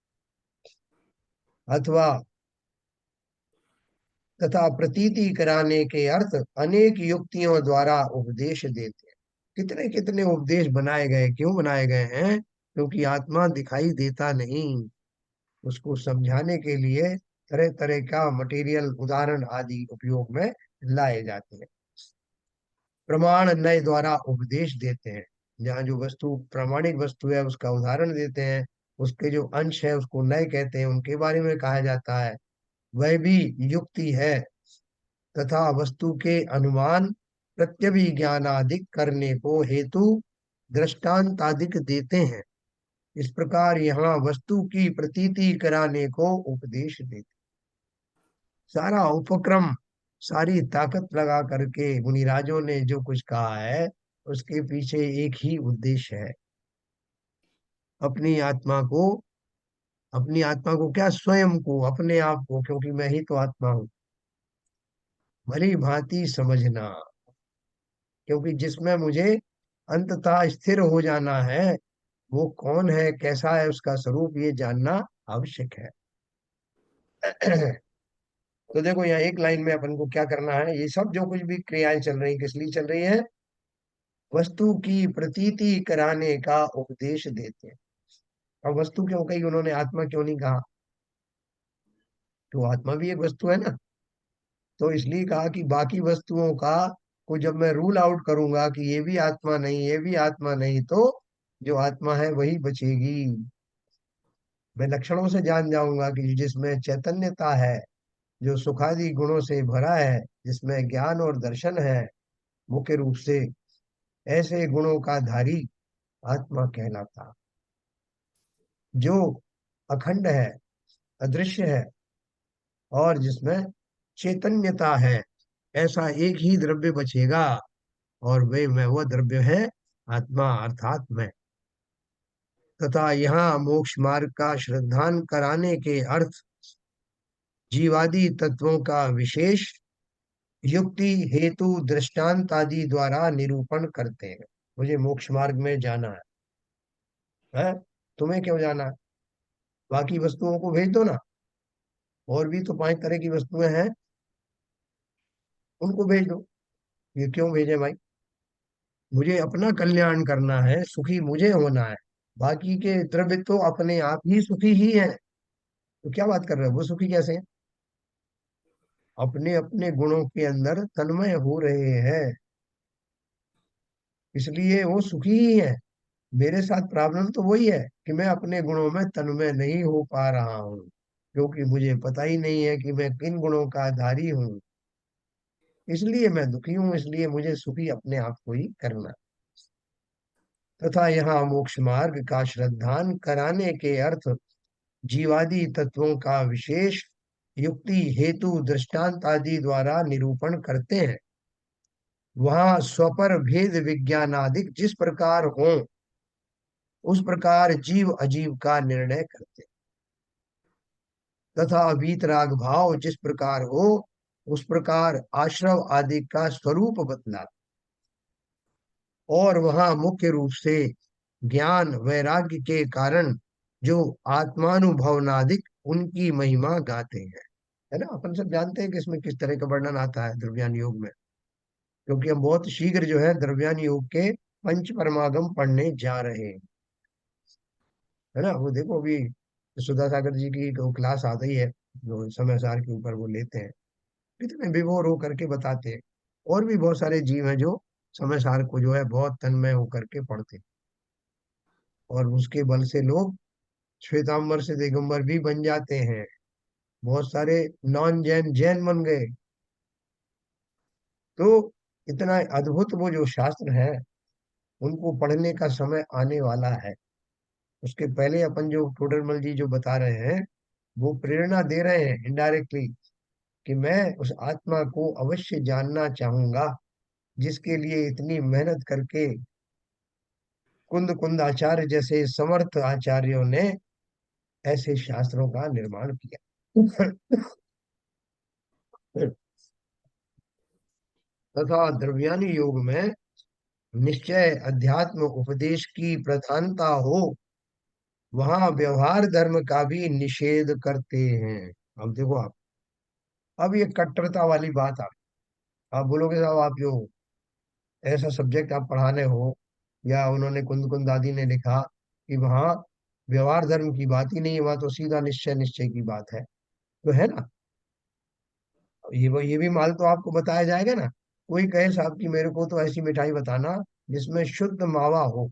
अथवा तथा प्रतीति कराने के अर्थ अनेक युक्तियों द्वारा उपदेश देते हैं। कितने कितने उपदेश बनाए गए, क्यों बनाए गए हैं? क्योंकि आत्मा दिखाई देता नहीं। उसको समझाने के लिए तरह तरह का मटेरियल, उदाहरण आदि उपयोग में लाए जाते हैं। प्रमाण नय द्वारा उपदेश देते हैं। जहाँ जो वस्तु प्रामाणिक वस्तु है उसका उदाहरण देते हैं, उसके जो अंश है उसको नय कहते हैं, उनके बारे में कहा जाता है। वह भी युक्ति है तथा वस्तु के अनुमान प्रत्यभिज्ञानादिक करने को हेतु दृष्टांतादिक देते हैं। इस प्रकार यहाँ वस्तु की प्रतीति कराने को उपदेश देते। सारा उपक्रम, सारी ताकत लगा करके मुनिराजों ने जो कुछ कहा है उसके पीछे एक ही उद्देश्य है। अपनी आत्मा को, अपनी आत्मा को क्या, स्वयं को, अपने आप को, क्योंकि मैं ही तो आत्मा हूं, भली भांति समझना। क्योंकि जिसमें मुझे अंततः स्थिर हो जाना है वो कौन है, कैसा है, उसका स्वरूप ये जानना आवश्यक है। तो देखो यहाँ एक लाइन में अपन को क्या करना है, ये सब जो कुछ भी क्रियाएं चल रही किस लिए चल रही है? वस्तु की प्रतीति कराने का उपदेश देते हैं। अब वस्तु क्यों कही उन्होंने, आत्मा क्यों नहीं कहा? तो आत्मा भी एक वस्तु है ना। तो इसलिए कहा कि बाकी वस्तुओं का को जब मैं रूल आउट करूंगा कि ये भी आत्मा नहीं, ये भी आत्मा नहीं, तो जो आत्मा है वही बचेगी। मैं लक्षणों से जान जाऊंगा कि जिसमें चैतन्यता है, जो सुखादि गुणों से भरा है, जिसमें ज्ञान और दर्शन है मुख्य रूप से, ऐसे गुणों का धारी आत्मा कहलाता। जो अखंड है, अदृश्य है, और जिसमें चैतन्यता है, ऐसा एक ही द्रव्य बचेगा, और वह द्रव्य है आत्मा अर्थात मैं। तथा यहाँ मोक्ष मार्ग का श्रद्धान कराने के अर्थ जीवादि तत्वों का विशेष युक्ति हेतु दृष्टांत आदि द्वारा निरूपण करते हैं। मुझे मोक्ष मार्ग में जाना है, तुम्हें क्यों जाना है? बाकी वस्तुओं को भेज दो ना, और भी तो 5 तरह की वस्तुएं हैं, उनको भेज दो। ये क्यों भेजे भाई? मुझे अपना कल्याण करना है, सुखी मुझे होना है। बाकी के द्रव्य तो अपने आप ही सुखी ही है, तो क्या बात कर रहे हो? वो सुखी कैसे हैं? अपने अपने गुणों के अंदर तन्मय हो रहे हैं, इसलिए वो सुखी ही है। मेरे साथ प्रॉब्लम तो वही है कि मैं अपने गुणों में तन्मय नहीं हो पा रहा हूँ, क्योंकि मुझे पता ही नहीं है कि मैं किन गुणों का धारी हूँ। इसलिए मैं दुखी हूँ, इसलिए मुझे सुखी अपने आप को ही करना। तथा यहाँ मोक्ष मार्ग का श्रद्धान कराने के अर्थ जीवादि तत्वों का विशेष युक्ति हेतु दृष्टांत आदि द्वारा निरूपण करते हैं। वहां स्वपर भेद विज्ञानादिक जिस प्रकार हो, उस प्रकार जीव अजीव का निर्णय करते हैं। तथा वीतराग भाव जिस प्रकार हो, उस प्रकार आश्रव आदि का स्वरूप बतला। और वहां मुख्य रूप से ज्ञान वैराग्य के कारण जो आत्मानुभवनादिक उनकी महिमा गाते हैं। है ना, अपन सब जानते हैं कि इसमें किस तरह का वर्णन आता है द्रव्यान योग में, क्योंकि हम बहुत शीघ्र जो है द्रव्यान योग के पंच परमागम पढ़ने जा रहे हैं। है ना, वो देखो अभी सुधा सागर जी की तो क्लास आ गई है, जो समय सार के ऊपर वो लेते हैं, कितने विभोर हो करके बताते हैं। और भी बहुत सारे जीव हैं जो समय सार को जो है बहुत तन्मय होकर के पढ़ते हैं, और उसके बल से लोग श्वेतांबर से दिगंबर भी बन जाते हैं। बहुत सारे नॉन जैन जैन बन गए। तो इतना अद्भुत वो जो शास्त्र है, उनको पढ़ने का समय आने वाला है। उसके पहले अपन जो टोडरमल जी जो बता रहे हैं, वो प्रेरणा दे रहे हैं इनडायरेक्टली कि मैं उस आत्मा को अवश्य जानना चाहूंगा, जिसके लिए इतनी मेहनत करके कुंद कुंद आचार्य जैसे समर्थ आचार्यों ने ऐसे शास्त्रों का निर्माण किया। तथा द्रव्यानी योग में निश्चय अध्यात्म उपदेश की प्रधानता हो, वहां व्यवहार धर्म का भी निषेध करते हैं। अब देखो अब ये कट्टरता वाली बात आप बोलोगे साहब, आप जो ऐसा सब्जेक्ट आप पढ़ाने हो, या उन्होंने कुंद कुंद दादी ने लिखा कि वहाँ व्यवहार धर्म की बात ही नहीं है, वहां तो सीधा निश्चय निश्चय की बात है, तो है ना। ये भी माल तो आपको बताया जाएगा ना। कोई कहे साहब कि मेरे को तो ऐसी मिठाई बताना जिसमें शुद्ध मावा हो,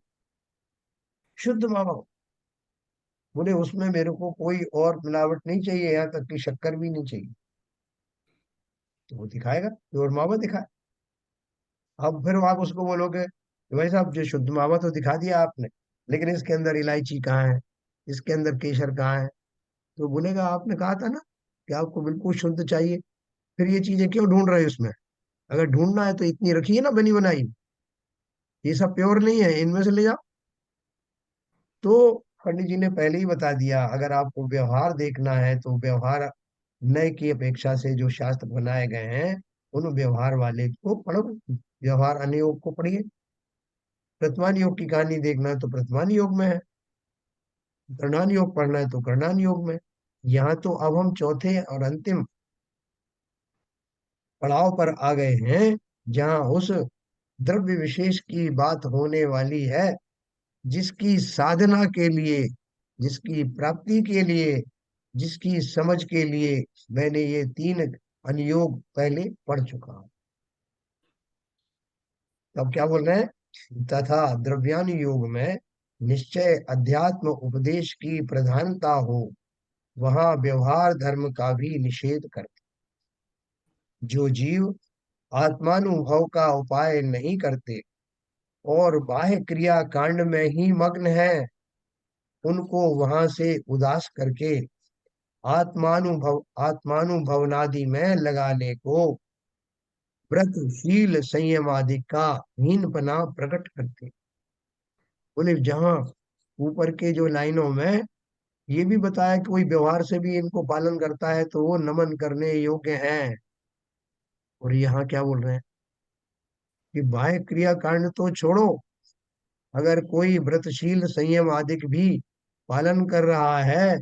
शुद्ध मावा हो, बोले उसमें मेरे को कोई और मिलावट नहीं चाहिए, यहाँ तक कि शक्कर भी नहीं चाहिए, तो वो दिखाएगा प्योर मावा दिखाए। अब फिर आप उसको बोलोगे कि भाई साहब जो शुद्ध मावा तो दिखा दिया आपने, लेकिन इसके अंदर इलायची कहाँ है, इसके अंदर केसर कहाँ है? तो बोलेगा आपने कहा था ना कि आपको बिल्कुल शुद्ध चाहिए, फिर ये चीजें क्यों ढूंढ रहे हो इसमें? अगर ढूंढना है तो इतनी रखी है ना बनी बनाई, ये सब प्योर नहीं है, इनमें से ले जाओ। तो पंडित जी ने पहले ही बता दिया, अगर आपको व्यवहार देखना है तो व्यवहार नए की अपेक्षा से जो शास्त्र बनाए गए हैं, उन व्यवहार वाले को पढ़ो, व्यवहार अनुयोग को पढ़िए। प्रतिमान योग की कहानी देखना है तो प्रतिमान योग में है, गणन योग पढ़ना है तो गणन योग में। यहाँ तो अब हम चौथे और अंतिम पड़ाव पर आ गए हैं, जहाँ उस द्रव्य विशेष की बात होने वाली है, जिसकी साधना के लिए, जिसकी प्राप्ति के लिए, जिसकी समझ के लिए मैंने ये 3 अनुयोग पहले पढ़ चुका हूं। तब क्या बोल रहे हैं? तथा द्रव्यान योग में निश्चय अध्यात्म उपदेश की प्रधानता हो, वहां व्यवहार धर्म का भी निषेध करते। जो जीव आत्मानुभव का उपाय नहीं करते और बाह्य क्रिया कांड में ही मग्न है, उनको वहां से उदास करके आत्मानुभवनादि में लगाने को व्रतशील संयम आदि का हीनपना प्रकट करते। बोले जहां ऊपर के जो लाइनों में ये भी बताया कि कोई व्यवहार से भी इनको पालन करता है तो वो नमन करने योग्य हैं, और यहाँ क्या बोल रहे हैं कि बाह्य क्रिया कांड तो छोड़ो, अगर कोई व्रतशील संयम आदि भी पालन कर रहा है,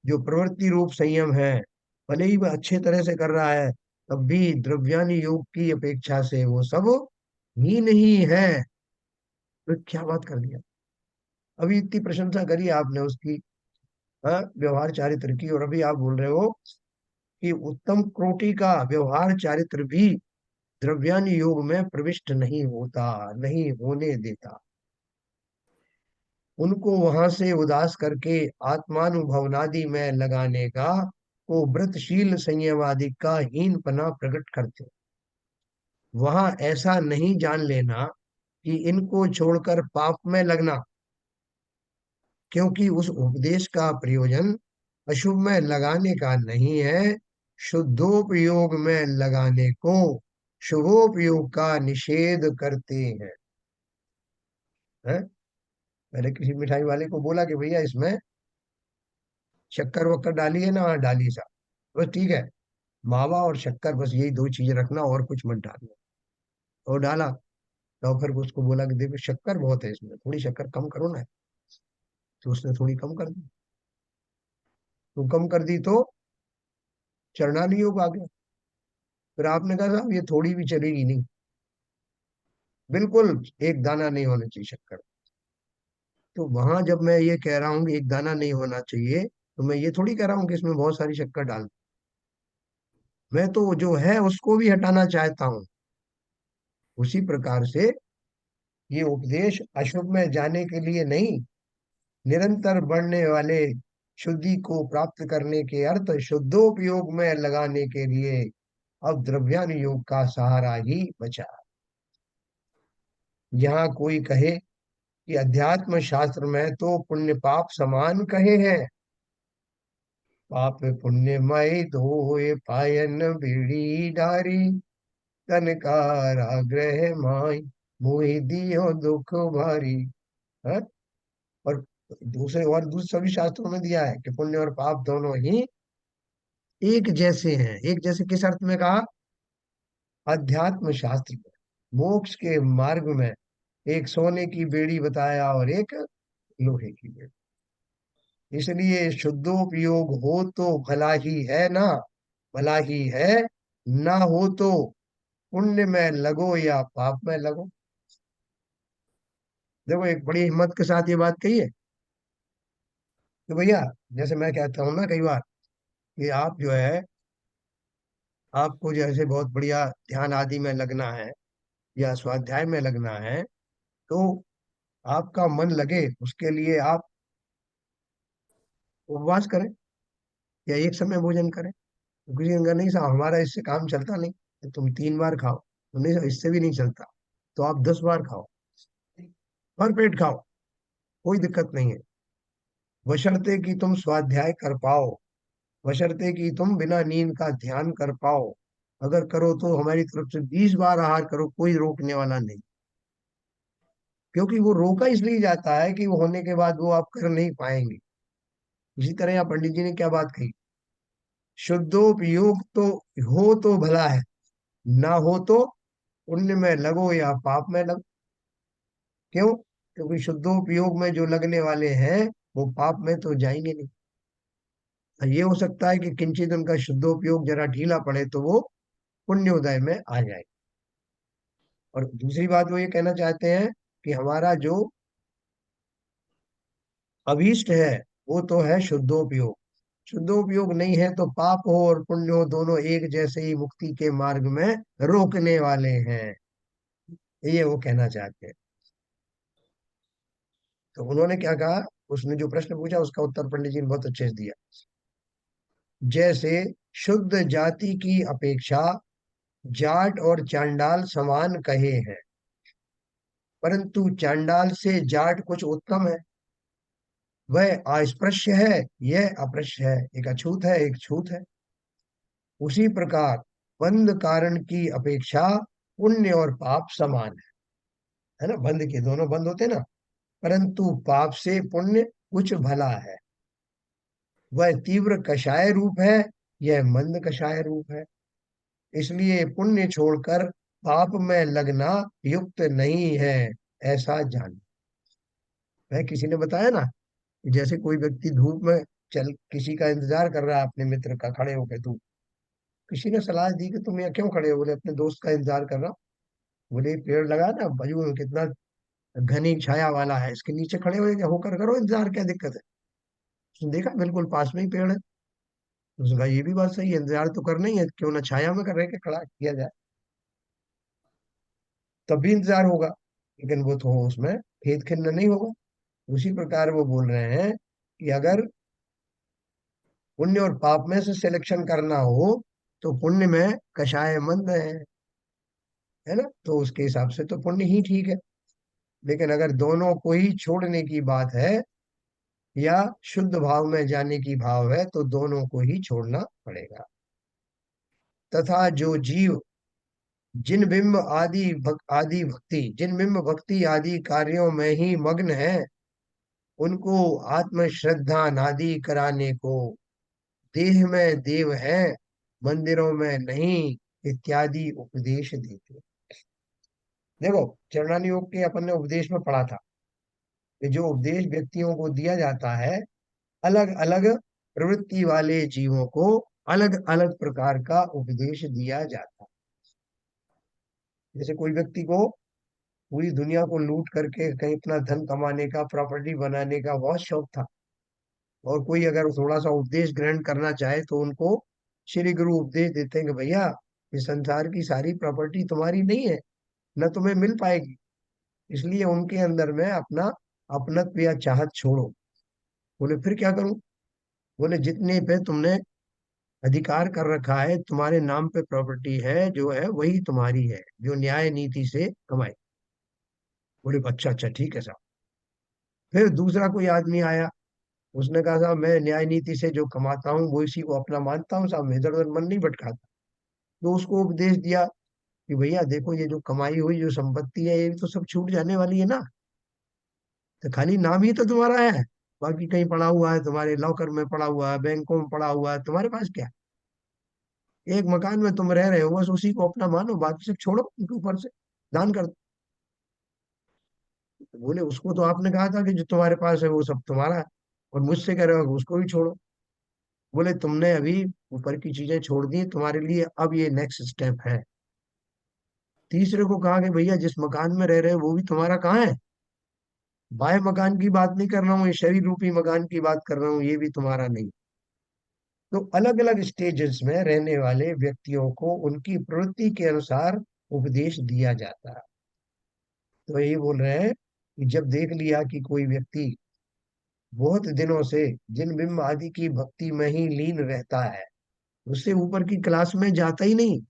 जो प्रवृत्ति रूप संयम है, भले ही वह अच्छे तरह से कर रहा है, तब भी द्रव्यानि योग की अपेक्षा से वो सब ही नहीं है। तो क्या बात कर दिया, अभी इतनी प्रशंसा करी आपने उसकी, हाँ, व्यवहार चारित्र की, और अभी आप बोल रहे हो कि उत्तम कोटि का व्यवहार चारित्र भी द्रव्यान योग में प्रविष्ट नहीं होता, नहीं होने देता। उनको वहां से उदास करके आत्मानुभवनादि में लगाने का वो व्रतशील संयमादि का हीनपना प्रकट करते। वहां ऐसा नहीं जान लेना कि इनको छोड़कर पाप में लगना, क्योंकि उस उपदेश का प्रयोजन अशुभ में लगाने का नहीं है, शुद्धोपयोग में लगाने को शुभोपयोग का निषेध करते हैं। मैंने किसी मिठाई वाले को बोला कि भैया इसमें शक्कर वक्कर डाली है ना, हाँ डाली सा, बस ठीक है, मावा और शक्कर बस यही दो चीजें रखना और कुछ मत डालना। और डाला, तो फिर उसको बोला कि देखो शक्कर बहुत है इसमें, थोड़ी शक्कर कम करो ना। तो उसने थोड़ी कम कर दी, तो कम कर दी तो चरणानी योग आ गया। फिर आपने कहा साहब ये थोड़ी भी चलेगी नहीं, बिल्कुल एक दाना नहीं होना चाहिए शक्कर। तो वहां जब मैं ये कह रहा हूँ कि एक दाना नहीं होना चाहिए, तो मैं ये थोड़ी कह रहा हूँ कि इसमें बहुत सारी शक्कर डाल, मैं तो जो है उसको भी हटाना चाहता हूँ। उसी प्रकार से ये उपदेश अशुभ में जाने के लिए नहीं, निरंतर बढ़ने वाले शुद्धि को प्राप्त करने के अर्थ शुद्धोपयोग में लगाने के लिए अब द्रव्यान योग का सहारा ही बचा। यहाँ कोई कहे कि अध्यात्म शास्त्र में तो पुण्य पाप समान कहे हैं, पाप पुण्यमय धोए पायन बीड़ी डारी, तन का राग्रह माई मोहि दियो दुख भारी है। और दूसरे सभी शास्त्रों में दिया है कि पुण्य और पाप दोनों ही एक जैसे हैं। एक जैसे किस अर्थ में कहा? अध्यात्म शास्त्र में मोक्ष के मार्ग में एक सोने की बेड़ी बताया और एक लोहे की बेड़ी। इसलिए शुद्धोपयोग हो तो भला ही है ना, भला ही है, ना हो तो पुण्य में लगो या पाप में लगो। देखो एक बड़ी हिम्मत के साथ ये बात कही है कि भैया, जैसे मैं कहता हूँ ना कई बार कि आप जो है, आपको जैसे बहुत बढ़िया ध्यान आदि में लगना है या स्वाध्याय में लगना है, तो आपका मन लगे उसके लिए आप उपवास करें या एक समय भोजन करें। तो किसी ने कहा नहीं साहब हमारा इससे काम चलता नहीं, तो तुम 3 बार खाओ, तो नहीं साहब इससे भी नहीं चलता, तो आप 10 बार खाओ, भर पेट खाओ, कोई दिक्कत नहीं है, बशर्ते कि तुम स्वाध्याय कर पाओ, बशर्ते कि तुम बिना नींद का ध्यान कर पाओ। अगर करो तो हमारी तरफ से 20 बार आहार करो, कोई रोकने वाला नहीं। क्योंकि वो रोका इसलिए जाता है कि वो होने के बाद वो आप कर नहीं पाएंगे। इसी तरह यहाँ पंडित जी ने क्या बात कही, शुद्धोपयोग तो हो तो भला है, ना हो तो पुण्य में लगो या पाप में लगो। क्यों? क्योंकि शुद्धोपयोग में जो लगने वाले हैं वो पाप में तो जाएंगे नहीं। ये हो सकता है कि किंचित उनका शुद्धोपयोग जरा ढीला पड़े तो वो पुण्योदय में आ जाए। और दूसरी बात वो ये कहना चाहते हैं कि हमारा जो अभीष्ट है वो तो है शुद्धोपयोग। शुद्धोपयोग नहीं है तो पाप हो और पुण्य हो दोनों एक जैसे ही मुक्ति के मार्ग में रोकने वाले हैं, ये वो कहना चाहते हैं। तो उन्होंने क्या कहा, उसने जो प्रश्न पूछा उसका उत्तर पंडित जी ने बहुत अच्छे से दिया। जैसे शुद्ध जाति की अपेक्षा जाट और चांडाल समान कहे हैं, परंतु चांडाल से जाट कुछ उत्तम है। वह अस्पृश्य है, यह अप्रश्य है, एक अछूत है एक छूत है। उसी प्रकार बंध कारण की अपेक्षा पुण्य और पाप समान है ना। बंध के दोनों बंद होते हैं ना, परंतु पाप से पुण्य कुछ भला है। वह तीव्र कषाय रूप है, यह मंद कषाय रूप है। इसलिए पुण्य छोड़कर पाप में लगना युक्त नहीं है, ऐसा जान। वह किसी ने बताया ना कि जैसे कोई व्यक्ति धूप में चल किसी का इंतजार कर रहा है, अपने मित्र का, खड़े होकर धूप, किसी ने सलाह दी कि तुम यहाँ क्यों खड़े हो, बोले अपने दोस्त का इंतजार कर रहा हूँ। बोले पेड़ लगा ना बाजू में, कितना घनी छाया वाला है, इसके नीचे खड़े होकर करो इंतजार, क्या दिक्कत है। उसने देखा बिल्कुल पास में ही पेड़ है। उसने कहा ये भी बात सही है, इंतजार तो करना ही है, क्यों ना छाया में कर रहे के खड़ा किया जाए, तब भी इंतजार होगा। लेकिन वो तो उसमें खेद खिन्न नहीं होगा। उसी प्रकार वो बोल रहे हैं कि अगर पुण्य और पाप में से सिलेक्शन करना हो तो पुण्य में कषाय मंद है ना, तो उसके हिसाब से तो पुण्य ही ठीक है। लेकिन अगर दोनों को ही छोड़ने की बात है या शुद्ध भाव में जाने की भाव है, तो दोनों को ही छोड़ना पड़ेगा। तथा जो जीव जिन बिंब भक्ति आदि कार्यों में ही मग्न है, उनको आत्म श्रद्धा नादि कराने को देह में देव है, मंदिरों में नहीं, इत्यादि उपदेश देते। देखो, चरणानी योग के अपन ने उपदेश में पढ़ा था कि जो उपदेश व्यक्तियों को दिया जाता है, अलग अलग प्रवृत्ति वाले जीवों को अलग अलग प्रकार का उपदेश दिया जाता है। जैसे कोई व्यक्ति को पूरी दुनिया को लूट करके कहीं अपना धन कमाने का, प्रॉपर्टी बनाने का बहुत शौक था, और कोई अगर थोड़ा सा उपदेश ग्रहण करना चाहे तो उनको श्री गुरु उपदेश देते हैं कि भैया, इस संसार की सारी प्रॉपर्टी तुम्हारी नहीं है, न तुम्हें मिल पाएगी, इसलिए उनके अंदर में अपना अपनत्व या चाहत छोड़ो। बोले फिर क्या करूं। बोले जितने पे तुमने अधिकार कर रखा है, तुम्हारे नाम पे प्रॉपर्टी है जो है वही तुम्हारी है, जो न्याय नीति से कमाई। बोले अच्छा अच्छा ठीक है साहब। फिर दूसरा कोई आदमी आया, उसने कहा साहब मैं न्याय नीति से जो कमाता हूँ वो इसी को अपना मानता हूँ साहब, मैं इधर उधर मन नहीं भटकाता। तो उसको उपदेश दिया कि भैया देखो, ये जो कमाई हुई जो संपत्ति है, ये भी तो सब छूट जाने वाली है ना, तो खाली नाम ही तो तुम्हारा है, बाकी कहीं पड़ा हुआ है, तुम्हारे लॉकर में पड़ा हुआ है, बैंकों में पड़ा हुआ है, तुम्हारे पास क्या। एक मकान में तुम रह रहे हो, बस उसी को अपना मानो, बाकी सब छोड़ो, उनके ऊपर से दान कर दो। तो बोले उसको तो आपने कहा था कि जो तुम्हारे पास है वो सब तुम्हारा है, और मुझसे कह रहे हो कि उसको भी छोड़ो। बोले तुमने अभी ऊपर की चीजें छोड़ दी, तुम्हारे लिए अब ये नेक्स्ट स्टेप है। तीसरे को कहा कि भैया जिस मकान में रह रहे हो वो भी तुम्हारा कहाँ है, बाह्य मकान की बात नहीं कर रहा हूँ, ये शरीर रूपी मकान की बात कर रहा हूँ, ये भी तुम्हारा नहीं। तो अलग अलग स्टेजेस में रहने वाले व्यक्तियों को उनकी प्रवृत्ति के अनुसार उपदेश दिया जाता है। तो यही बोल रहे हैं कि जब देख लिया कि कोई व्यक्ति बहुत दिनों से जिन बिंब आदि की भक्ति में ही लीन रहता है, उससे ऊपर की क्लास में जाता ही नहीं।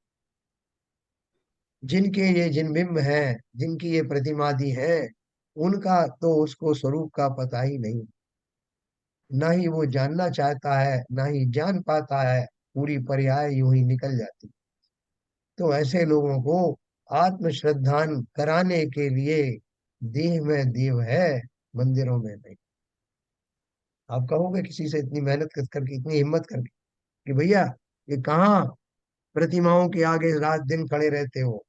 जिनके ये जिन बिंब हैं, जिनकी ये प्रतिमादि है, उनका तो उसको स्वरूप का पता ही नहीं, ना ही वो जानना चाहता है, ना ही जान पाता है, पूरी पर्याय यूं ही निकल जाती। तो ऐसे लोगों को आत्म श्रद्धान कराने के लिए देह में देव है, मंदिरों में नहीं। आप कहोगे किसी से इतनी मेहनत कर करके, इतनी हिम्मत करके कि भैया ये कहाँ प्रतिमाओं के आगे रात दिन खड़े रहते हो,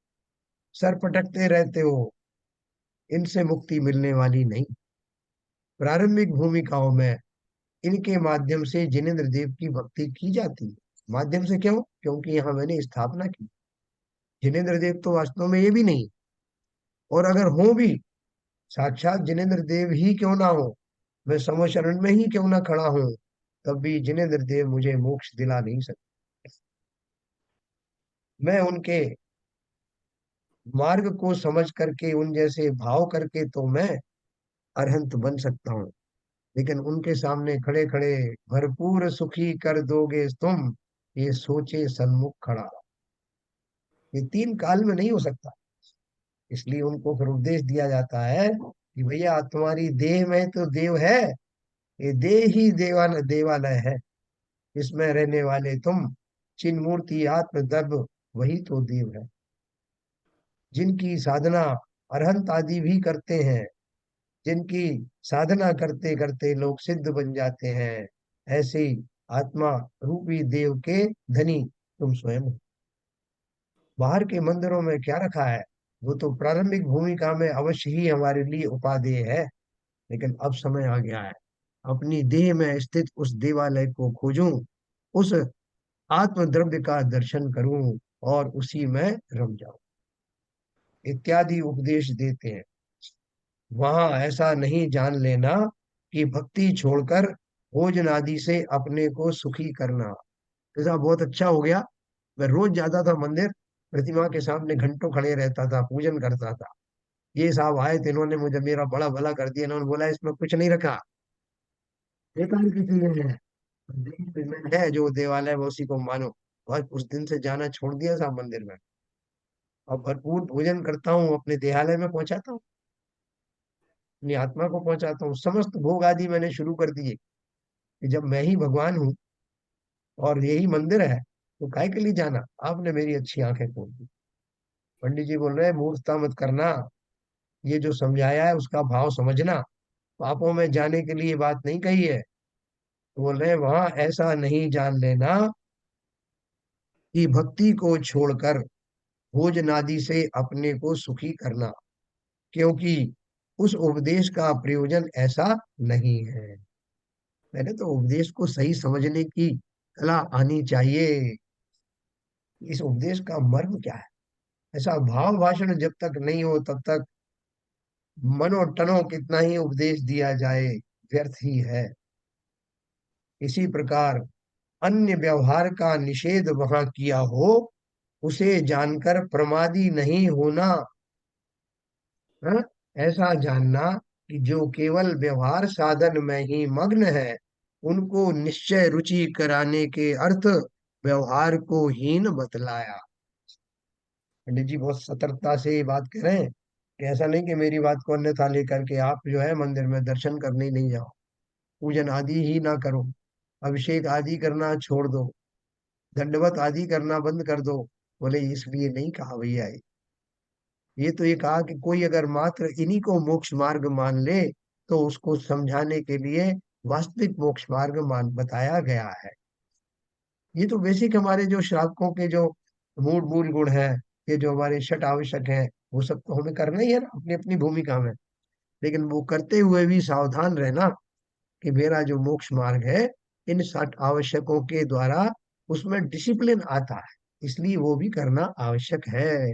सर पटकते रहते हो, इनसे मुक्ति मिलने वाली नहीं। प्रारंभिक भूमिकाओं में इनके माध्यम से जिनेन्द्र देव की भक्ति की जाती है। माध्यम से क्यों? क्योंकि यहाँ मैंने स्थापना की। जिनेन्द्र देव तो वास्तव में ये भी नहीं, और अगर हो भी, साक्षात जिनेन्द्र देव ही क्यों ना हो, मैं समशरण में ही क्यों ना खड़ा हूं, तब भी जिनेन्द्र देव मुझे मोक्ष दिला नहीं सकते। मैं उनके मार्ग को समझ करके, उन जैसे भाव करके तो मैं अरहंत बन सकता हूँ, लेकिन उनके सामने खड़े खड़े भरपूर सुखी कर दोगे तुम, ये सोचे सन्मुख खड़ा, ये तीन काल में नहीं हो सकता। इसलिए उनको फिर उपदेश दिया जाता है कि भैया तुम्हारी देह में तो देव है, ये दे ही देवालय है, इसमें रहने वाले तुम, चिन्ह मूर्ति आत्म तब वही तो देव है। जिनकी साधना अरहंत आदि भी करते हैं, जिनकी साधना करते करते लोग सिद्ध बन जाते हैं, ऐसे आत्मा रूपी देव के धनी तुम स्वयं हो। बाहर के मंदिरों में क्या रखा है, वो तो प्रारंभिक भूमिका में अवश्य ही हमारे लिए उपादेय है, लेकिन अब समय आ गया है, अपनी देह में स्थित उस देवालय को खोजूं, उस आत्म द्रव्य का दर्शन करूं और उसी में रम जाऊं, इत्यादि उपदेश देते हैं। वहां ऐसा नहीं जान लेना कि भक्ति छोड़कर भोजन आदि से अपने को सुखी करना। ऐसा बहुत अच्छा हो गया, मैं रोज जाता था मंदिर, प्रतिमा के सामने घंटों खड़े रहता था, पूजन करता था। ये साहब आए थे, इन्होंने मुझे मेरा बड़ा भला कर दिया, इन्होंने बोला इसमें कुछ नहीं रखा, बेकार की चीजें हैं, देश में है जो देवालय है, उसी को मानो। और उस दिन से जाना छोड़ दिया साहब मंदिर में। अब भरपूर भोजन करता हूँ, अपने देहालय में पहुंचाता हूँ, अपनी आत्मा को पहुंचाता हूँ। समस्त भोग आदि मैंने शुरू कर दिए कि जब मैं ही भगवान हूँ और यही मंदिर है, तो काय के लिए जाना। आपने मेरी अच्छी आंखें खोल दी। पंडित जी बोल रहे हैं मूर्खता मत करना, ये जो समझाया है उसका भाव समझना, पापों में जाने के लिए बात नहीं कही है। तो बोल रहे हैं वहां ऐसा नहीं जान लेना कि भक्ति को छोड़कर भोजन आदि से अपने को सुखी करना, क्योंकि उस उपदेश का प्रयोजन ऐसा नहीं है। मैंने तो उपदेश को सही समझने की कला आनी चाहिए, इस उपदेश का मर्म क्या है। ऐसा भाव भाषण जब तक नहीं हो तब तक मनो टनो कितना ही उपदेश दिया जाए व्यर्थ ही है। इसी प्रकार अन्य व्यवहार का निषेध वहां किया हो, उसे जानकर प्रमादी नहीं होना। हाँ? ऐसा जानना कि जो केवल व्यवहार साधन में ही मग्न है, उनको निश्चय रुचि कराने के अर्थ व्यवहार को हीन बतलाया। पंडित जी बहुत सतर्कता से ये बात कह रहे हैं कि ऐसा नहीं कि मेरी बात को अन्यथा लेकर के आप जो है मंदिर में दर्शन करने ही नहीं जाओ, पूजन आदि ही ना करो, अभिषेक आदि करना छोड़ दो, दंडवत आदि करना बंद कर दो। बोले इसलिए नहीं कहा भैया, ये तो ये कहा कि कोई अगर मात्र इन्हीं को मोक्ष मार्ग मान ले, तो उसको समझाने के लिए वास्तविक मोक्ष मार्ग मान बताया गया है। ये तो बेसिक हमारे जो श्रावकों के जो मूल मूल गुण है, ये जो हमारे षट आवश्यक है, वो सब तो हमें करना ही है ना अपनी अपनी भूमिका में। लेकिन वो करते हुए भी सावधान रहना कि मेरा जो मोक्ष मार्ग है, इन षट आवश्यकों के द्वारा उसमें डिसिप्लिन आता है, इसलिए वो भी करना आवश्यक है।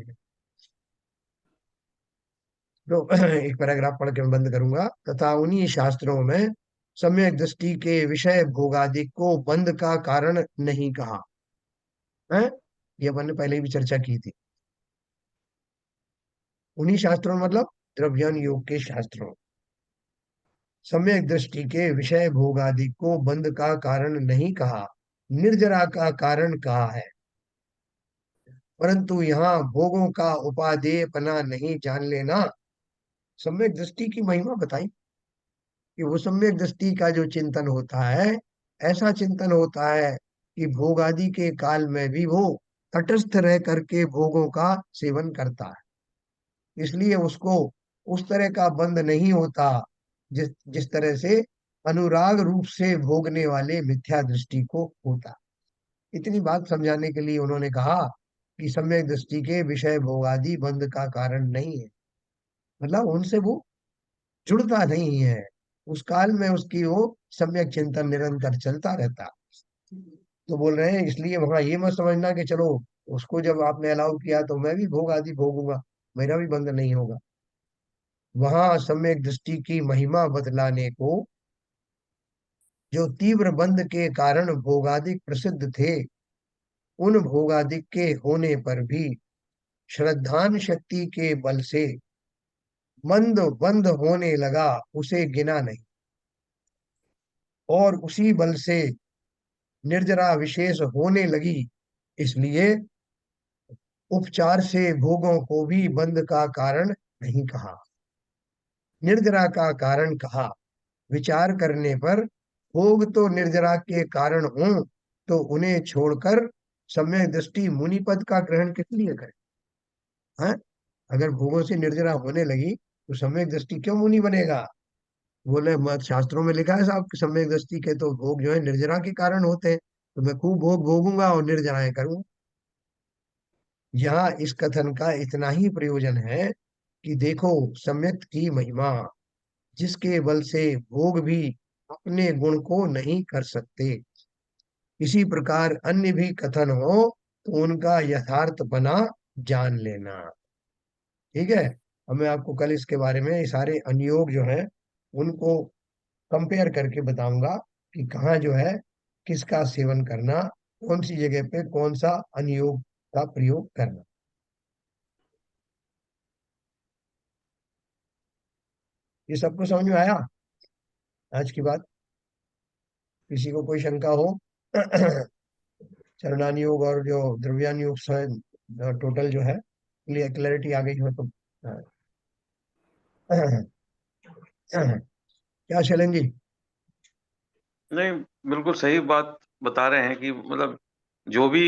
तो एक पैराग्राफ पढ़ के मैं बंद करूंगा। तथा उन्हीं शास्त्रों में सम्यक दृष्टि के विषय भोगादि को बंध का कारण नहीं कहा है। ये अपन ने पहले भी चर्चा की थी। उन्हीं शास्त्रों मतलब द्रव्यान योग के शास्त्रों, सम्यक दृष्टि के विषय भोगादि को बंध का कारण नहीं कहा, निर्जरा का कारण कहा है। परंतु यहाँ भोगों का उपादेयपना नहीं जान लेना, सम्यक दृष्टि की महिमा बताई कि वो सम्यक दृष्टि का जो चिंतन होता है, ऐसा चिंतन होता है कि भोग आदि के काल में भी वो तटस्थ रह करके भोगों का सेवन करता है, इसलिए उसको उस तरह का बंध नहीं होता जिस जिस तरह से अनुराग रूप से भोगने वाले मिथ्या दृष्टि को होता। इतनी बात समझाने के लिए उन्होंने कहा कि सम्यक दृष्टि के विषय भोगादि बंध का कारण नहीं है, मतलब उनसे वो जुड़ता नहीं है, उस काल में उसकी वो सम्यक चिंतन निरंतर चलता रहता। तो बोल रहे हैं इसलिए वहां ये मत समझना कि चलो उसको जब आपने अलाउ किया तो मैं भी भोग आदि भोगूंगा, मेरा भी बंध नहीं होगा। वहां सम्यक दृष्टि की महिमा बतलाने को जो तीव्र बंध के कारण भोगादिक प्रसिद्ध थे, उन भोगादिक के होने पर भी श्रद्धान शक्ति के बल से मंद बंद होने लगा, उसे गिना नहीं, और उसी बल से निर्जरा विशेष होने लगी, इसलिए उपचार से भोगों को भी बंध का कारण नहीं कहा, निर्जरा का कारण कहा। विचार करने पर भोग तो निर्जरा के कारण हूं, तो उन्हें छोड़कर सम्यक दृष्टि मुनि पद का ग्रहण किस लिए करे। हाँ, अगर भोगों से निर्जरा होने लगी तो सम्यक दृष्टि क्यों मुनि बनेगा। बोले मत शास्त्रों में लिखा है साहब कि सम्यक दृष्टि के तो भोग जो है निर्जरा के कारण होते हैं, तो मैं खूब भोग भोगूंगा और निर्जराएं करूंगा। यहाँ इस कथन का इतना ही प्रयोजन है कि देखो सम्यक की महिमा, जिसके बल से भोग भी अपने गुण को नहीं कर सकते। इसी प्रकार अन्य भी कथन हो तो उनका यथार्थ बना जान लेना। ठीक है। अब मैं आपको कल इसके बारे में ये सारे अनुयोग जो है उनको कंपेयर करके बताऊंगा कि कहाँ जो है किसका सेवन करना, कौन सी जगह पे कौन सा अनुयोग का प्रयोग करना। ये सबको समझ में आया आज की बात। किसी को कोई शंका हो चरणान योग और जो द्रव्यान योग से टोटल जो है क्लैरिटी आ गई हो तो क्या चलेंगी। नहीं, बिल्कुल सही बात बता रहे हैं कि मतलब जो भी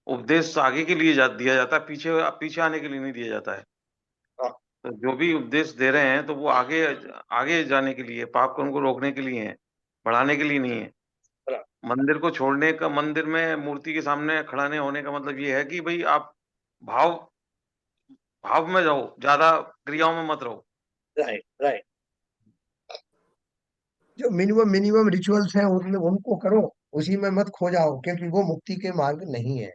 उपदेश आगे के लिए दिया जाता है, पीछे पीछे आने के लिए नहीं दिया जाता है। हाँ, तो जो भी उपदेश दे रहे हैं तो वो आगे आगे जाने के लिए, पाप कर्म को रोकने के लिए है, बढ़ाने के लिए नहीं है। बराबर। मंदिर को छोड़ने का, मंदिर में मूर्ति के सामने खड़ा नहीं होने का मतलब ये है कि भाई आप भाव भाव में जाओ, ज्यादा क्रियाओं में मत रहो। Right right. जो मिनिमम मिनिमम रिचुअल्स हैं उनमें उनको करो, उसी में मत खो जाओ, क्योंकि वो मुक्ति के मार्ग नहीं है।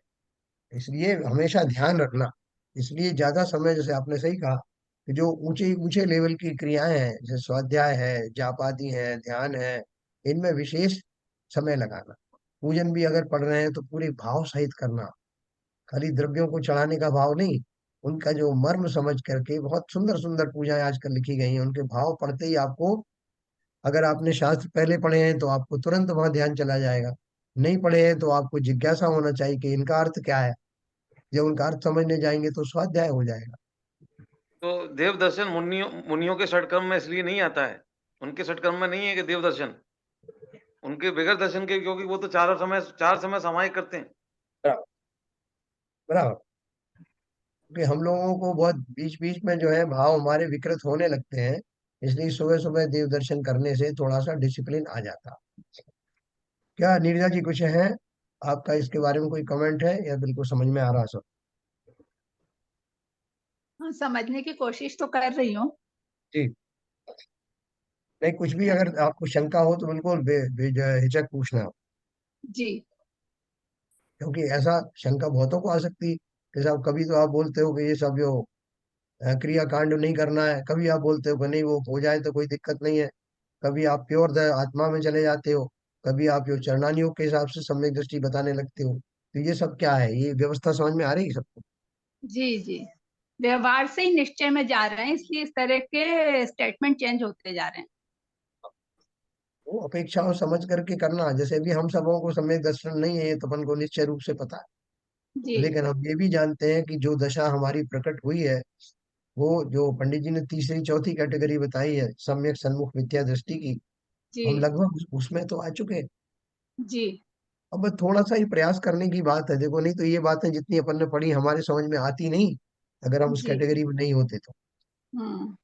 इसलिए हमेशा ध्यान रखना। इसलिए ज्यादा समय, जैसे आपने सही कहा, कि जो ऊंचे ऊंचे लेवल की क्रियाएं हैं जैसे स्वाध्याय है, जाप आदि है, ध्यान है, इनमें विशेष समय लगाना। पूजन भी अगर पढ़ रहे हैं तो पूरे भाव सहित करना, खाली द्रव्यों को चढ़ाने का भाव नहीं, उनका जो मर्म समझ करके। बहुत सुंदर सुंदर पूजाएं आजकल लिखी गई हैं, उनके भाव पढ़ते ही आपको, अगर आपने शास्त्र पहले पढ़े हैं तो आपको तुरंत वहां ध्यान चला जाएगा। नहीं पढ़े हैं तो आपको जिज्ञासा होना चाहिए कि इनका अर्थ क्या है। जब उनका अर्थ समझने जाएंगे तो स्वाध्याय हो जाएगा। तो देव दर्शन मुनियों मुनियों के षटकर्म में इसलिए नहीं आता है। उनके षटकर्म में नहीं है कि देव दर्शन, उनके बगैर दर्शन के, क्योंकि वो तो चार समय समाहित करते हैं। बराबर बराबर। क्योंकि हम लोगों को बहुत बीच बीच में जो है भाव हमारे विकृत होने लगते हैं, इसलिए सुबह सुबह देव दर्शन करने से थोड़ा सा डिसिप्लिन आ जाता। क्या नीरजा जी कुछ है आपका इसके बारे में कोई कमेंट है, या बिल्कुल समझ में आ रहा सब। हाँ, समझने की कोशिश तो कर रही हूँ। जी। नहीं, कुछ भी अगर आपको शंका हो तो बिल्कुल हिचक पूछना। जी क्योंकि ऐसा शंका बहुतों को आ सकती है कि साहब कभी तो आप बोलते हो कि ये सब जो क्रिया कांड नहीं करना है, कभी आप बोलते हो कि नहीं वो हो जाए तो कोई दिक्कत नहीं है, कभी आप प्योर आत्मा में चले जाते हो, कभी आप जो चरणानियों के हिसाब से सम्यक दृष्टि बताने लगते हो। तो ये सब क्या है, ये व्यवस्था समझ में आ रही है सबको। जी जी। व्यवहार से ही निश्चय में जा रहे हैं, इसलिए इस तरह के स्टेटमेंट चेंज होते जा रहे हैं। वो अपेक्षा और समझ करके करना, जैसे भी हम सबों को सम्यक दर्शन नहीं है ये तो अपन को निश्चय रूप से पता जी है, लेकिन हम ये भी जानते हैं कि जो दशा हमारी प्रकट हुई है, वो जो पंडित जी ने तीसरी चौथी कैटेगरी बताई है सम्यक सन्मुख विद्या दृष्टि की, जी हम लगभग उसमें तो आ चुके हैं। जी अब बस थोड़ा सा ही प्रयास करने की बात है। देखो, नहीं तो ये बातें जितनी अपन ने पढ़ी हमारे समझ में आती नहीं, अगर हम उस जी। कैटेगरी में नहीं होते तो। हम्म।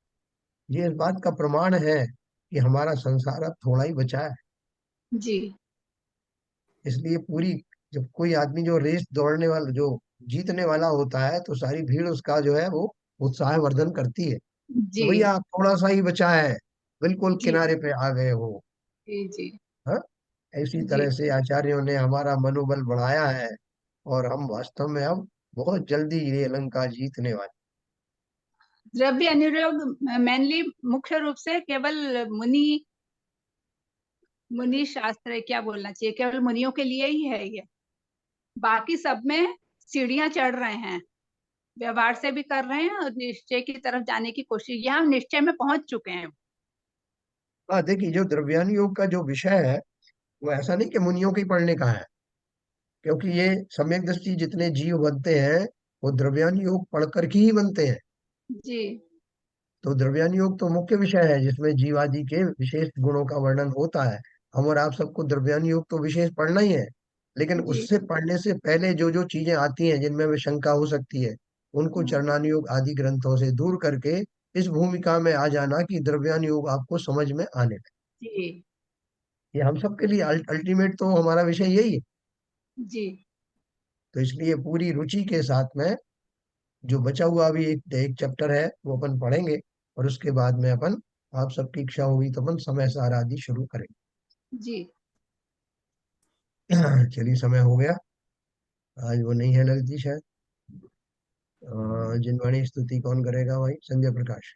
ये इस बात का प्रमाण है कि हमारा संसार अब थोड़ा ही बचा है। जी इसलिए पूरी, जब कोई आदमी जो रेस दौड़ने वाला, जो जीतने वाला होता है, तो सारी भीड़ उसका जो है वो उत्साह वर्धन करती है कि जी भैया थोड़ा सा ही बचा है, बिल्कुल जी किनारे पे आ गए हो। जी जी हाँ, इसी जी। तरह से आचार्यों ने हमारा मनोबल बढ़ाया है, और हम वास्तव में अब बहुत जल्दी ये लंका जीतने वाले। द्रव्य अनुयोग मेनली, मुख्य रूप से केवल मुनि मुनि शास्त्र, क्या बोलना चाहिए, केवल मुनियों के लिए ही है ये। बाकी सब में सीढ़ियां चढ़ रहे हैं, व्यवहार से भी कर रहे हैं और निश्चय की तरफ जाने की कोशिश, यहाँ निश्चय में पहुंच चुके हैं। हाँ, देखिए जो द्रव्यान योग का जो विषय है वो ऐसा नहीं कि मुनियों के ही पढ़ने का है, क्योंकि ये सम्यक दृष्टि जितने जीव बनते हैं वो द्रव्यान योग पढ़ करके ही बनते हैं। जी तो द्रव्यान योग तो मुख्य विषय है जिसमें जीवादि के विशेष गुणों का वर्णन होता है। हम और आप सबको द्रव्यान योग तो विशेष पढ़ना ही है, लेकिन जी उससे पढ़ने से पहले जो जो चीजें आती हैं जिनमें हमें शंका हो सकती है, उनको चरणान योग आदि ग्रंथों से दूर करके इस भूमिका में आ जाना कि द्रव्यान योग आपको समझ में आने लगे। जी ये हम सबके लिए अल्टीमेट तो हमारा विषय यही है। जी तो इसलिए पूरी रुचि के साथ में जो बचा हुआ अभी एक एक चैप्टर है वो अपन पढ़ेंगे, और उसके बाद में अपन, आप सबकी इच्छा होगी तो अपन समय सार आदि शुरू करेंगे। जी चलिए, समय हो गया। आज वो नहीं है ललित शायद। जिनवाणी स्तुति कौन करेगा भाई? संजय प्रकाश।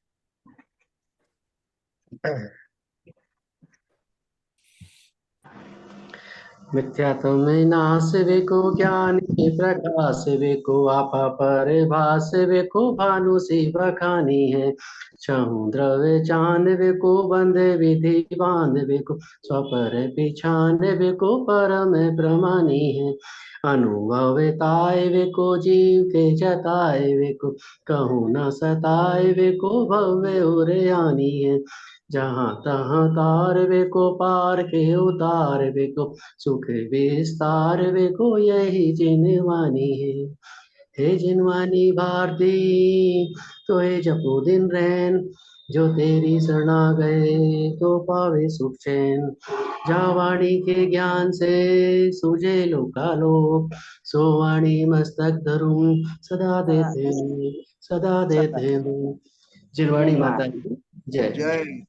मिथ्यात्व में नाश वेको ज्ञान के प्रकाश वेको आपा परिभाष वेको भानु सी बखानी है। छहु द्रव्य चांद वेको बंद विधि बांध वेको स्वपर पिछान वेको परम प्रमानी है। अनुभवताय वेको जीव के जताए वेको कहूँ न सताए वेको भव्य उरयानी है। जहाँ तहाँ तार वेको पार के उतार वेको सुख विस्तार वेको यही जिनवानी है। हे जिनवानी भारती तो हे जपो दिन रैन, जो तेरी शरणा गए तो पावे सुख चैन। जा वाणी के ज्ञान से सूझे लोकालोक, सो वाणी मस्तक धरूं सदा देते जिनवाणी माता की जय। जय